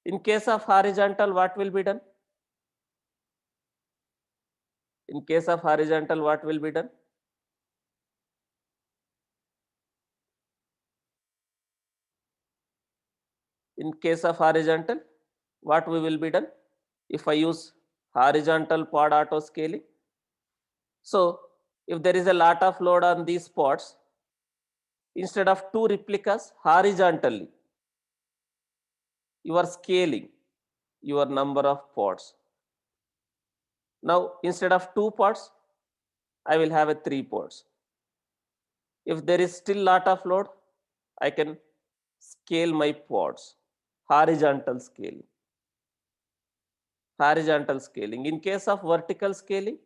In case of horizontal, what will be done? In case of horizontal, what will be done? In case of horizontal, what we will be done? If I use horizontal pod auto scaling, so if there is a lot of load on these pods, instead of two replicas horizontally, you are scaling your number of pods. Now instead of 2 pods, I will have a 3 pods. If there is still lot of load, I can scale my pods, horizontal scaling. horizontal scaling. In case of vertical scaling,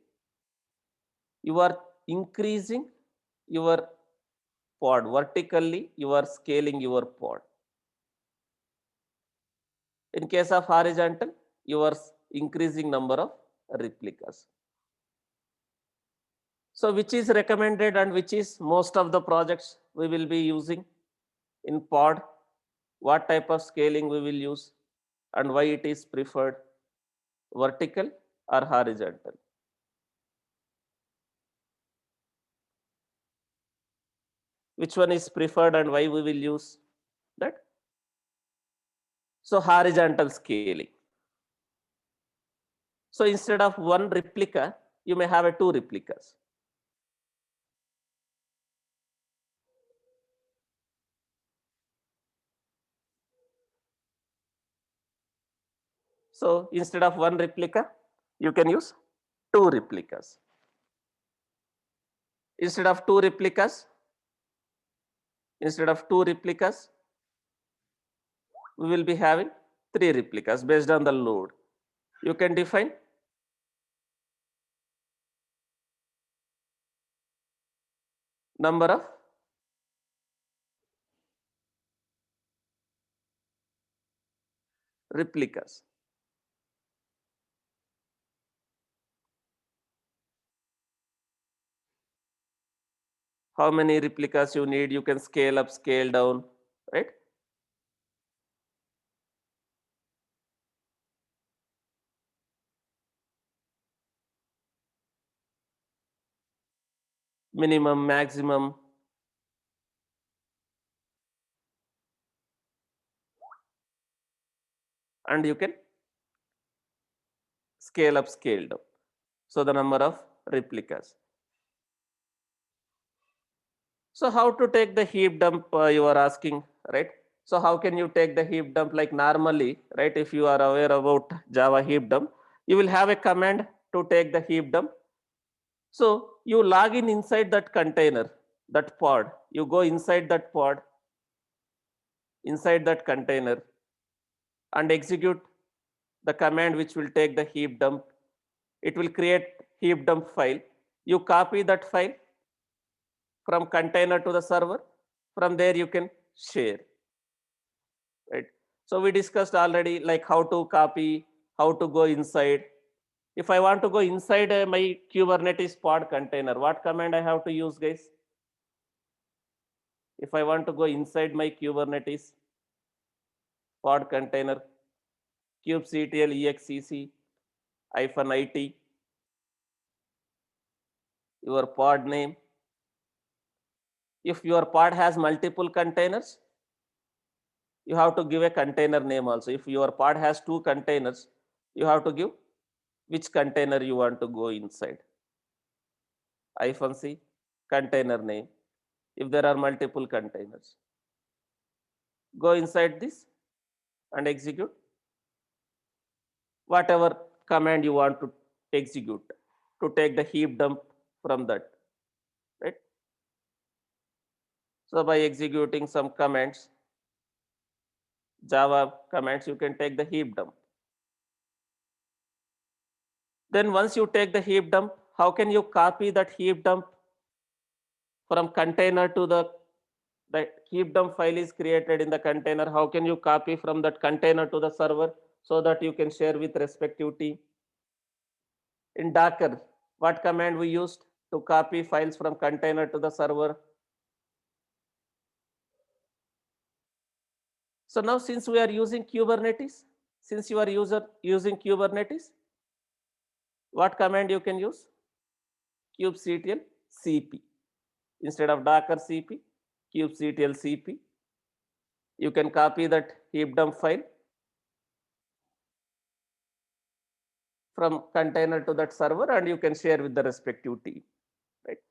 you are increasing your pod vertically, you are scaling your pod. In case of horizontal, you are increasing number of replicas. So which is recommended and which is most of the projects we will be using in pod, what type of scaling we will use and why it is preferred, vertical or horizontal. Which one is preferred and why we will use that? So horizontal scaling. So instead of one replica, you may have a two replicas. So instead of one replica, you can use two replicas. Instead of two replicas, instead of two replicas, we will be having three replicas based on the load. You can define number of replicas. How many replicas you need, you can scale up, scale down, right? Minimum, maximum. And you can scale up, scale down. So the number of replicas. So how to take the heap dump, you are asking, right? So how can you take the heap dump? Like normally, right? If you are aware about Java heap dump, you will have a command to take the heap dump. So you log in inside that container, that pod. You go inside that pod, inside that container, and execute the command which will take the heap dump. It will create heap dump file. You copy that file from container to the server. From there you can share, right? So we discussed already like how to copy, how to go inside. If I want to go inside my Kubernetes pod container, what command I have to use, guys? If I want to go inside my Kubernetes pod container, kubectl exec -it, your pod name. If your pod has multiple containers, you have to give a container name also. If your pod has two containers, you have to give which container you want to go inside. -c, container name. If there are multiple containers, go inside this and execute whatever command you want to execute to take the heap dump from that, right? So by executing some commands, Java commands, you can take the heap dump. Then once you take the heap dump, how can you copy that heap dump from container to the heap dump file is created in the container? How can you copy from that container to the server so that you can share with respective team? In Docker, what command we used to copy files from container to the server? So now since we are using Kubernetes, since you are using Kubernetes, what command you can use? kubectl cp. Instead of Docker cp, kubectl cp. You can copy that heap dump file from container to that server and you can share with the respective team, right?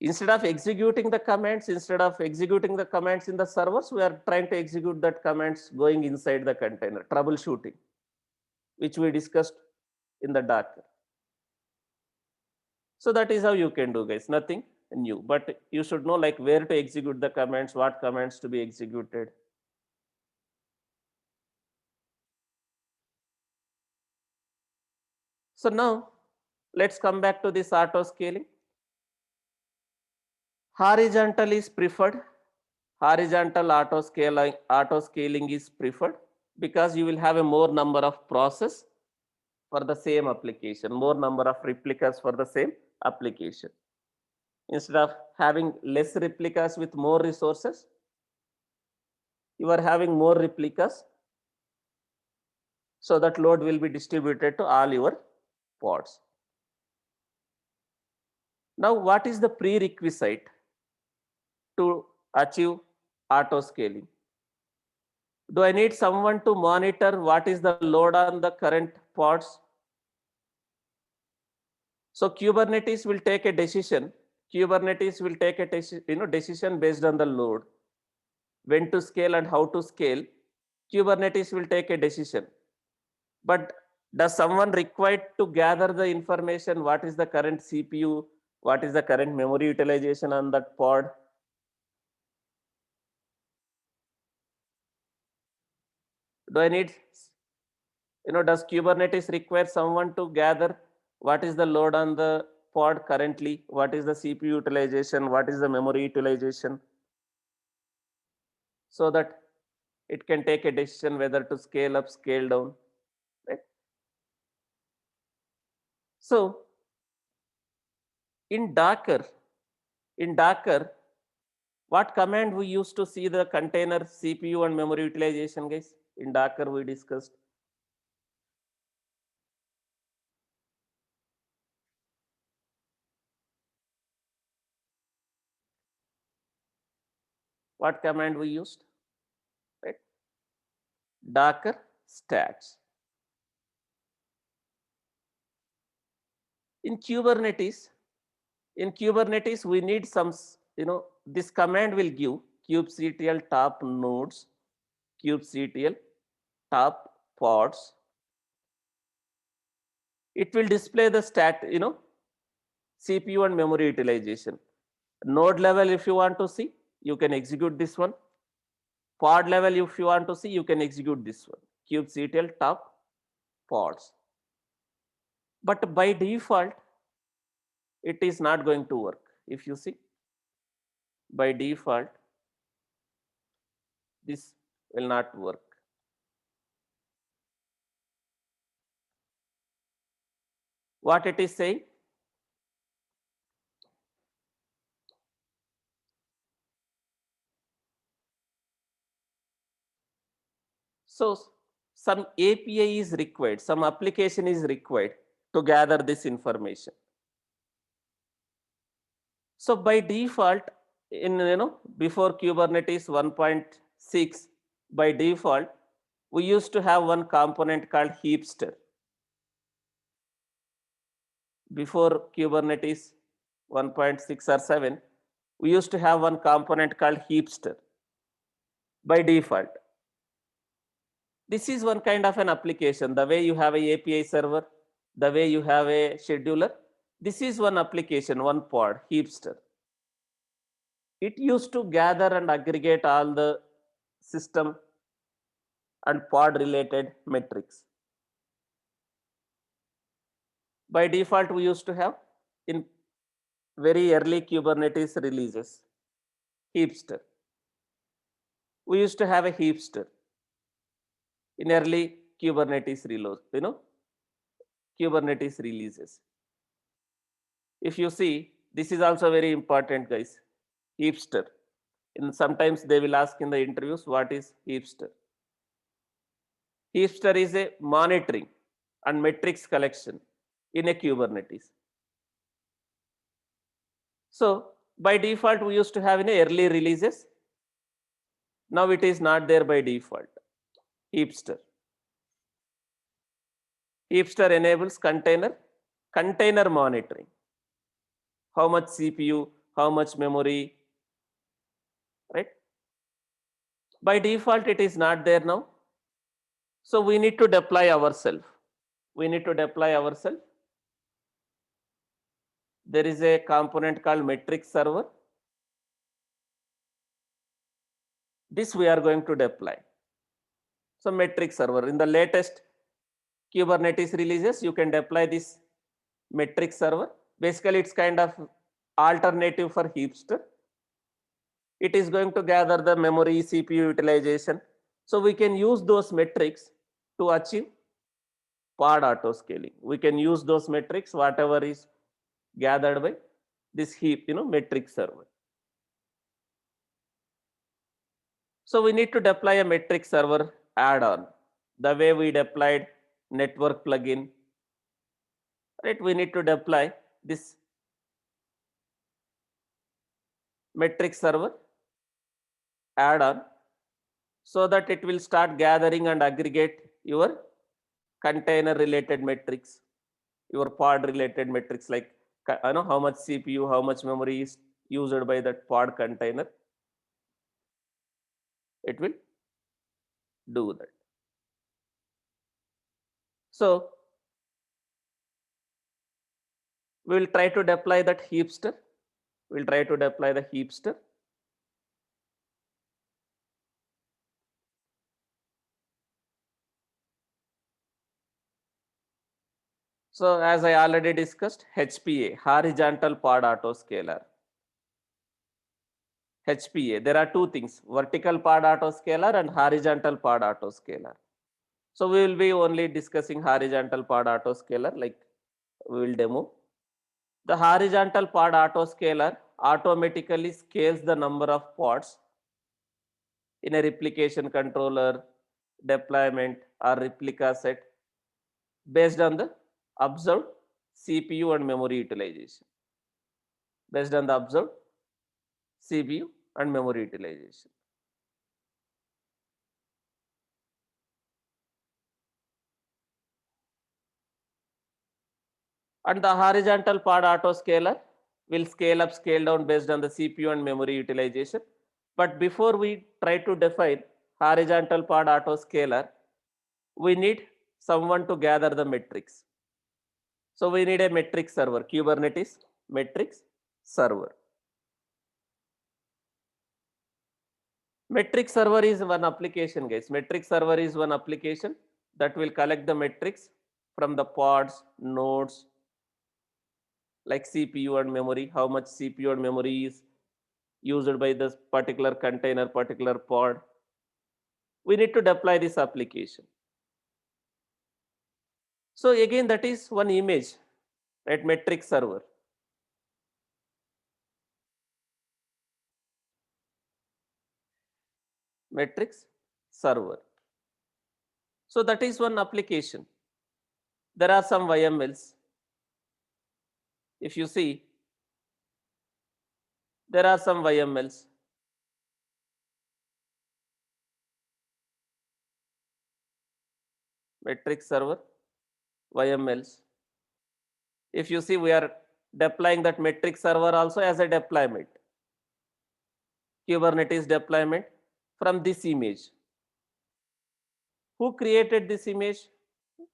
Instead of executing the commands, in the servers, we are trying to execute that commands going inside the container, troubleshooting, which we discussed in the Docker. So that is how you can do, guys. Nothing new, but you should know like where to execute the commands, what commands to be executed. So now let's come back to this auto scaling. Horizontal is preferred. Horizontal auto scaling is preferred because you will have a more number of process for the same application, more number of replicas for the same application. Instead of having less replicas with more resources, you are having more replicas, so that load will be distributed to all your pods. Now, what is the prerequisite to achieve auto scaling? Do I need someone to monitor what is the load on the current pods? So Kubernetes will take a decision. Kubernetes will take a decision based on the load, when to scale and how to scale. Kubernetes will take a decision. But does someone required to gather the information? What is the current CPU? What is the current memory utilization on that pod? Do I need, does Kubernetes require someone to gather what is the load on the pod currently? What is the CPU utilization? What is the memory utilization? So that it can take a decision whether to scale up, scale down. Right? So in Docker, in Docker, what command we used to see the container CPU and memory utilization, guys? In Docker we discussed. What command we used? Right? Docker stats. In Kubernetes, we need some, this command will give kubectl top nodes, kubectl top pods. It will display the CPU and memory utilization. Node level, if you want to see, you can execute this one. Pod level, if you want to see, you can execute this one. kubectl top pods. But by default, it is not going to work. If you see, by default, this will not work. What it is saying? So some API is required, some application is required to gather this information. So by default, in before Kubernetes 1.6, by default, we used to have one component called heapster. Before Kubernetes 1.6 or 7, we used to have one component called heapster by default. This is one kind of an application. The way you have a API server, the way you have a scheduler, this is one application, one pod, heapster. It used to gather and aggregate all the system and pod related metrics. By default, we used to have in very early Kubernetes releases, heapster. We used to have a heapster in early Kubernetes reloads, Kubernetes releases. If you see, this is also very important, guys. Heapster. And sometimes they will ask in the interviews, what is heapster? Heapster is a monitoring and metrics collection in a Kubernetes. So by default, we used to have in early releases. Now it is not there by default. Heapster. Heapster enables container monitoring. How much CPU, how much memory, right? By default, it is not there now. So we need to deploy ourselves. There is a component called metrics server. This we are going to deploy. So metrics server in the latest Kubernetes releases, you can deploy this metric server. Basically, it's kind of alternative for Heapster. It is going to gather the memory, CPU utilization. So we can use those metrics to achieve pod auto scaling. We can use those metrics, whatever is gathered by this heap, metric server. So we need to deploy a metric server add-on. The way we deployed network plugin, right? We need to deploy this metric server add-on so that it will start gathering and aggregate your container related metrics, your pod related metrics, like how much CPU, how much memory is used by that pod container. It will do that. So we will try to deploy that heapster. We'll try to deploy the heapster. So as I already discussed, HPA, horizontal pod autoscaler. HPA, there are two things, vertical pod autoscaler and horizontal pod autoscaler. So we will be only discussing horizontal pod autoscaler, like we will demo. The horizontal pod autoscaler automatically scales the number of pods in a replication controller, deployment, or replica set based on the observed CPU and memory utilization. Based on the observed CPU and memory utilization. And the horizontal pod autoscaler will scale up, scale down based on the CPU and memory utilization. But before we try to define horizontal pod autoscaler, we need someone to gather the metrics. So we need a metric server, Kubernetes metrics server. Metric server is one application, guys. Metric server is one application that will collect the metrics from the pods, nodes, like CPU and memory, how much CPU and memory is used by this particular container, particular pod. We need to deploy this application. So again, that is one image, right? Metric server. Metrics server. So that is one application. There are some YMLs. If you see, there are some YMLs. Metric server, YMLs. If you see, we are deploying that metric server also as a deployment. Kubernetes deployment from this image. Who created this image?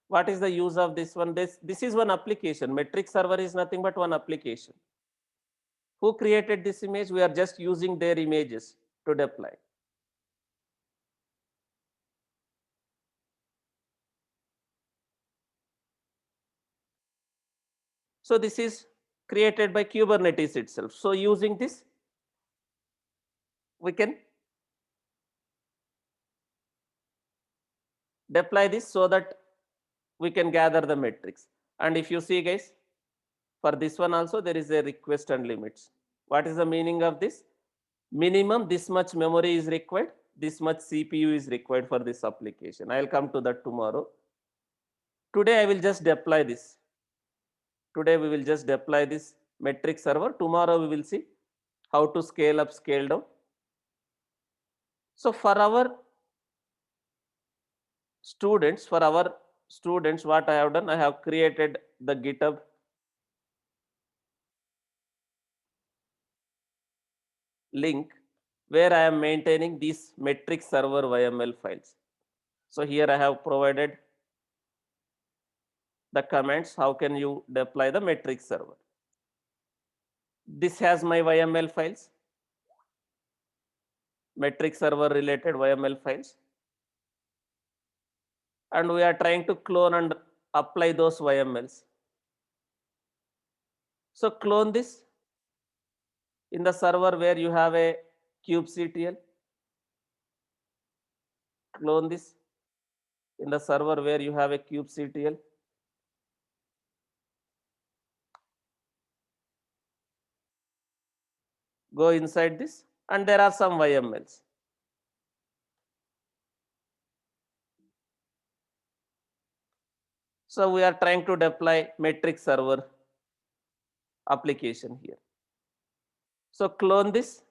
What is the use of this one? This is one application. Metric server is nothing but one application. Who created this image? We are just using their images to deploy. So this is created by Kubernetes itself. So using this, we can deploy this so that we can gather the metrics. And if you see, guys, for this one also there is a request and limits. What is the meaning of this? Minimum this much memory is required, this much CPU is required for this application. I will come to that tomorrow. Today I will just deploy this. Today we will just deploy this metric server. Tomorrow we will see how to scale up, scale down. So for our students, what I have done, I have created the GitHub link where I am maintaining these metric server YML files. So here I have provided the commands, how can you deploy the metric server. This has my YML files, metric server related YML files. And we are trying to clone and apply those YMLs. So clone this in the server where you have a kubectl. Clone this in the server where you have a kubectl. Go inside this, and there are some YMLs. So we are trying to deploy metric server application here. So clone this,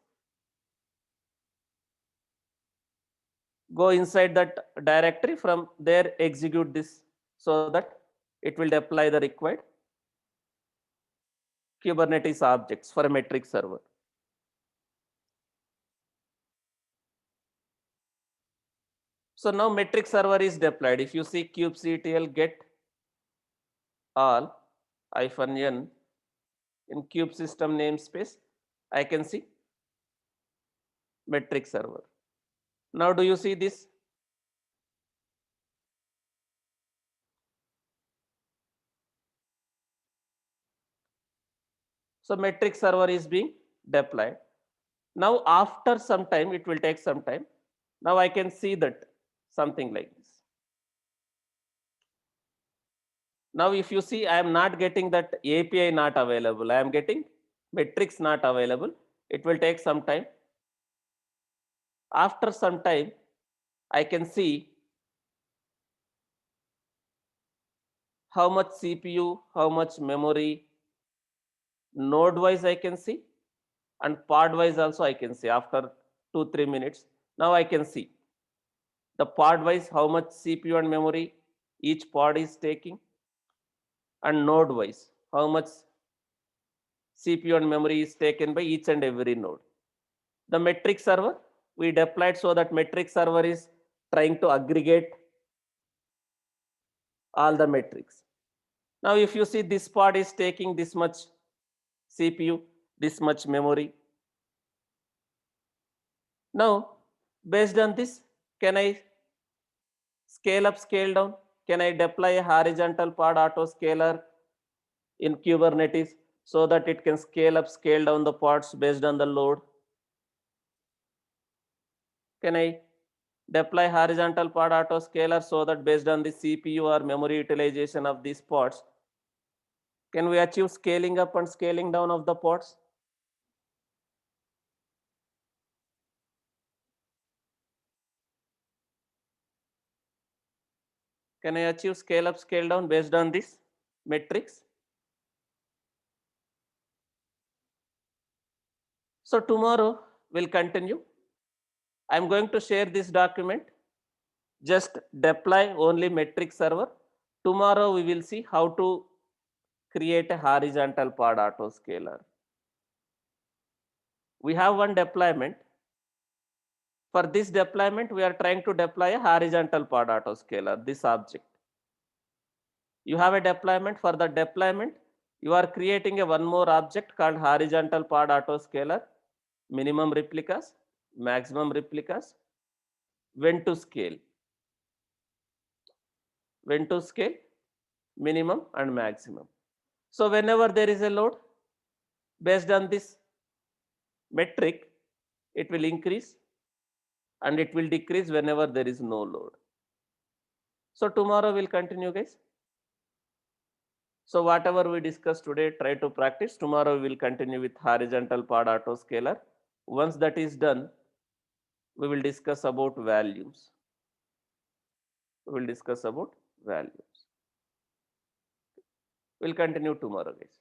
go inside that directory, from there execute this so that it will deploy the required Kubernetes objects for a metric server. So now metric server is deployed. If you see kubectl get all -n in kube system namespace, I can see metric server. Now do you see this? So metric server is being deployed. Now after some time, it will take some time. Now I can see that something like this. Now if you see, I am not getting that API not available. I am getting metrics not available. It will take some time. After some time, I can see how much CPU, how much memory, node wise I can see, and pod wise also I can see after 2-3 minutes. Now I can see the pod wise how much CPU and memory each pod is taking, and node wise how much CPU and memory is taken by each and every node. The metric server we deployed so that metric server is trying to aggregate all the metrics. Now if you see, this pod is taking this much CPU, this much memory. Now based on this, can I scale up, scale down? Can I deploy a horizontal pod autoscaler in Kubernetes so that it can scale up, scale down the pods based on the load? Can I deploy horizontal pod autoscaler so that based on the CPU or memory utilization of these pods, can we achieve scaling up and scaling down of the pods? Can I achieve scale up, scale down based on this metrics? So tomorrow we'll continue. I'm going to share this document. Just deploy only metric server. Tomorrow we will see how to create a horizontal pod autoscaler. We have one deployment. For this deployment, we are trying to deploy a horizontal pod autoscaler, this object. You have a deployment. For the deployment, you are creating a one more object called horizontal pod autoscaler, minimum replicas, maximum replicas, when to scale, minimum and maximum. So whenever there is a load, based on this metric, it will increase and it will decrease whenever there is no load. So tomorrow we'll continue, guys. So whatever we discussed today, try to practice. Tomorrow we will continue with horizontal pod autoscaler. Once that is done, we will discuss about values. We'll continue tomorrow, guys.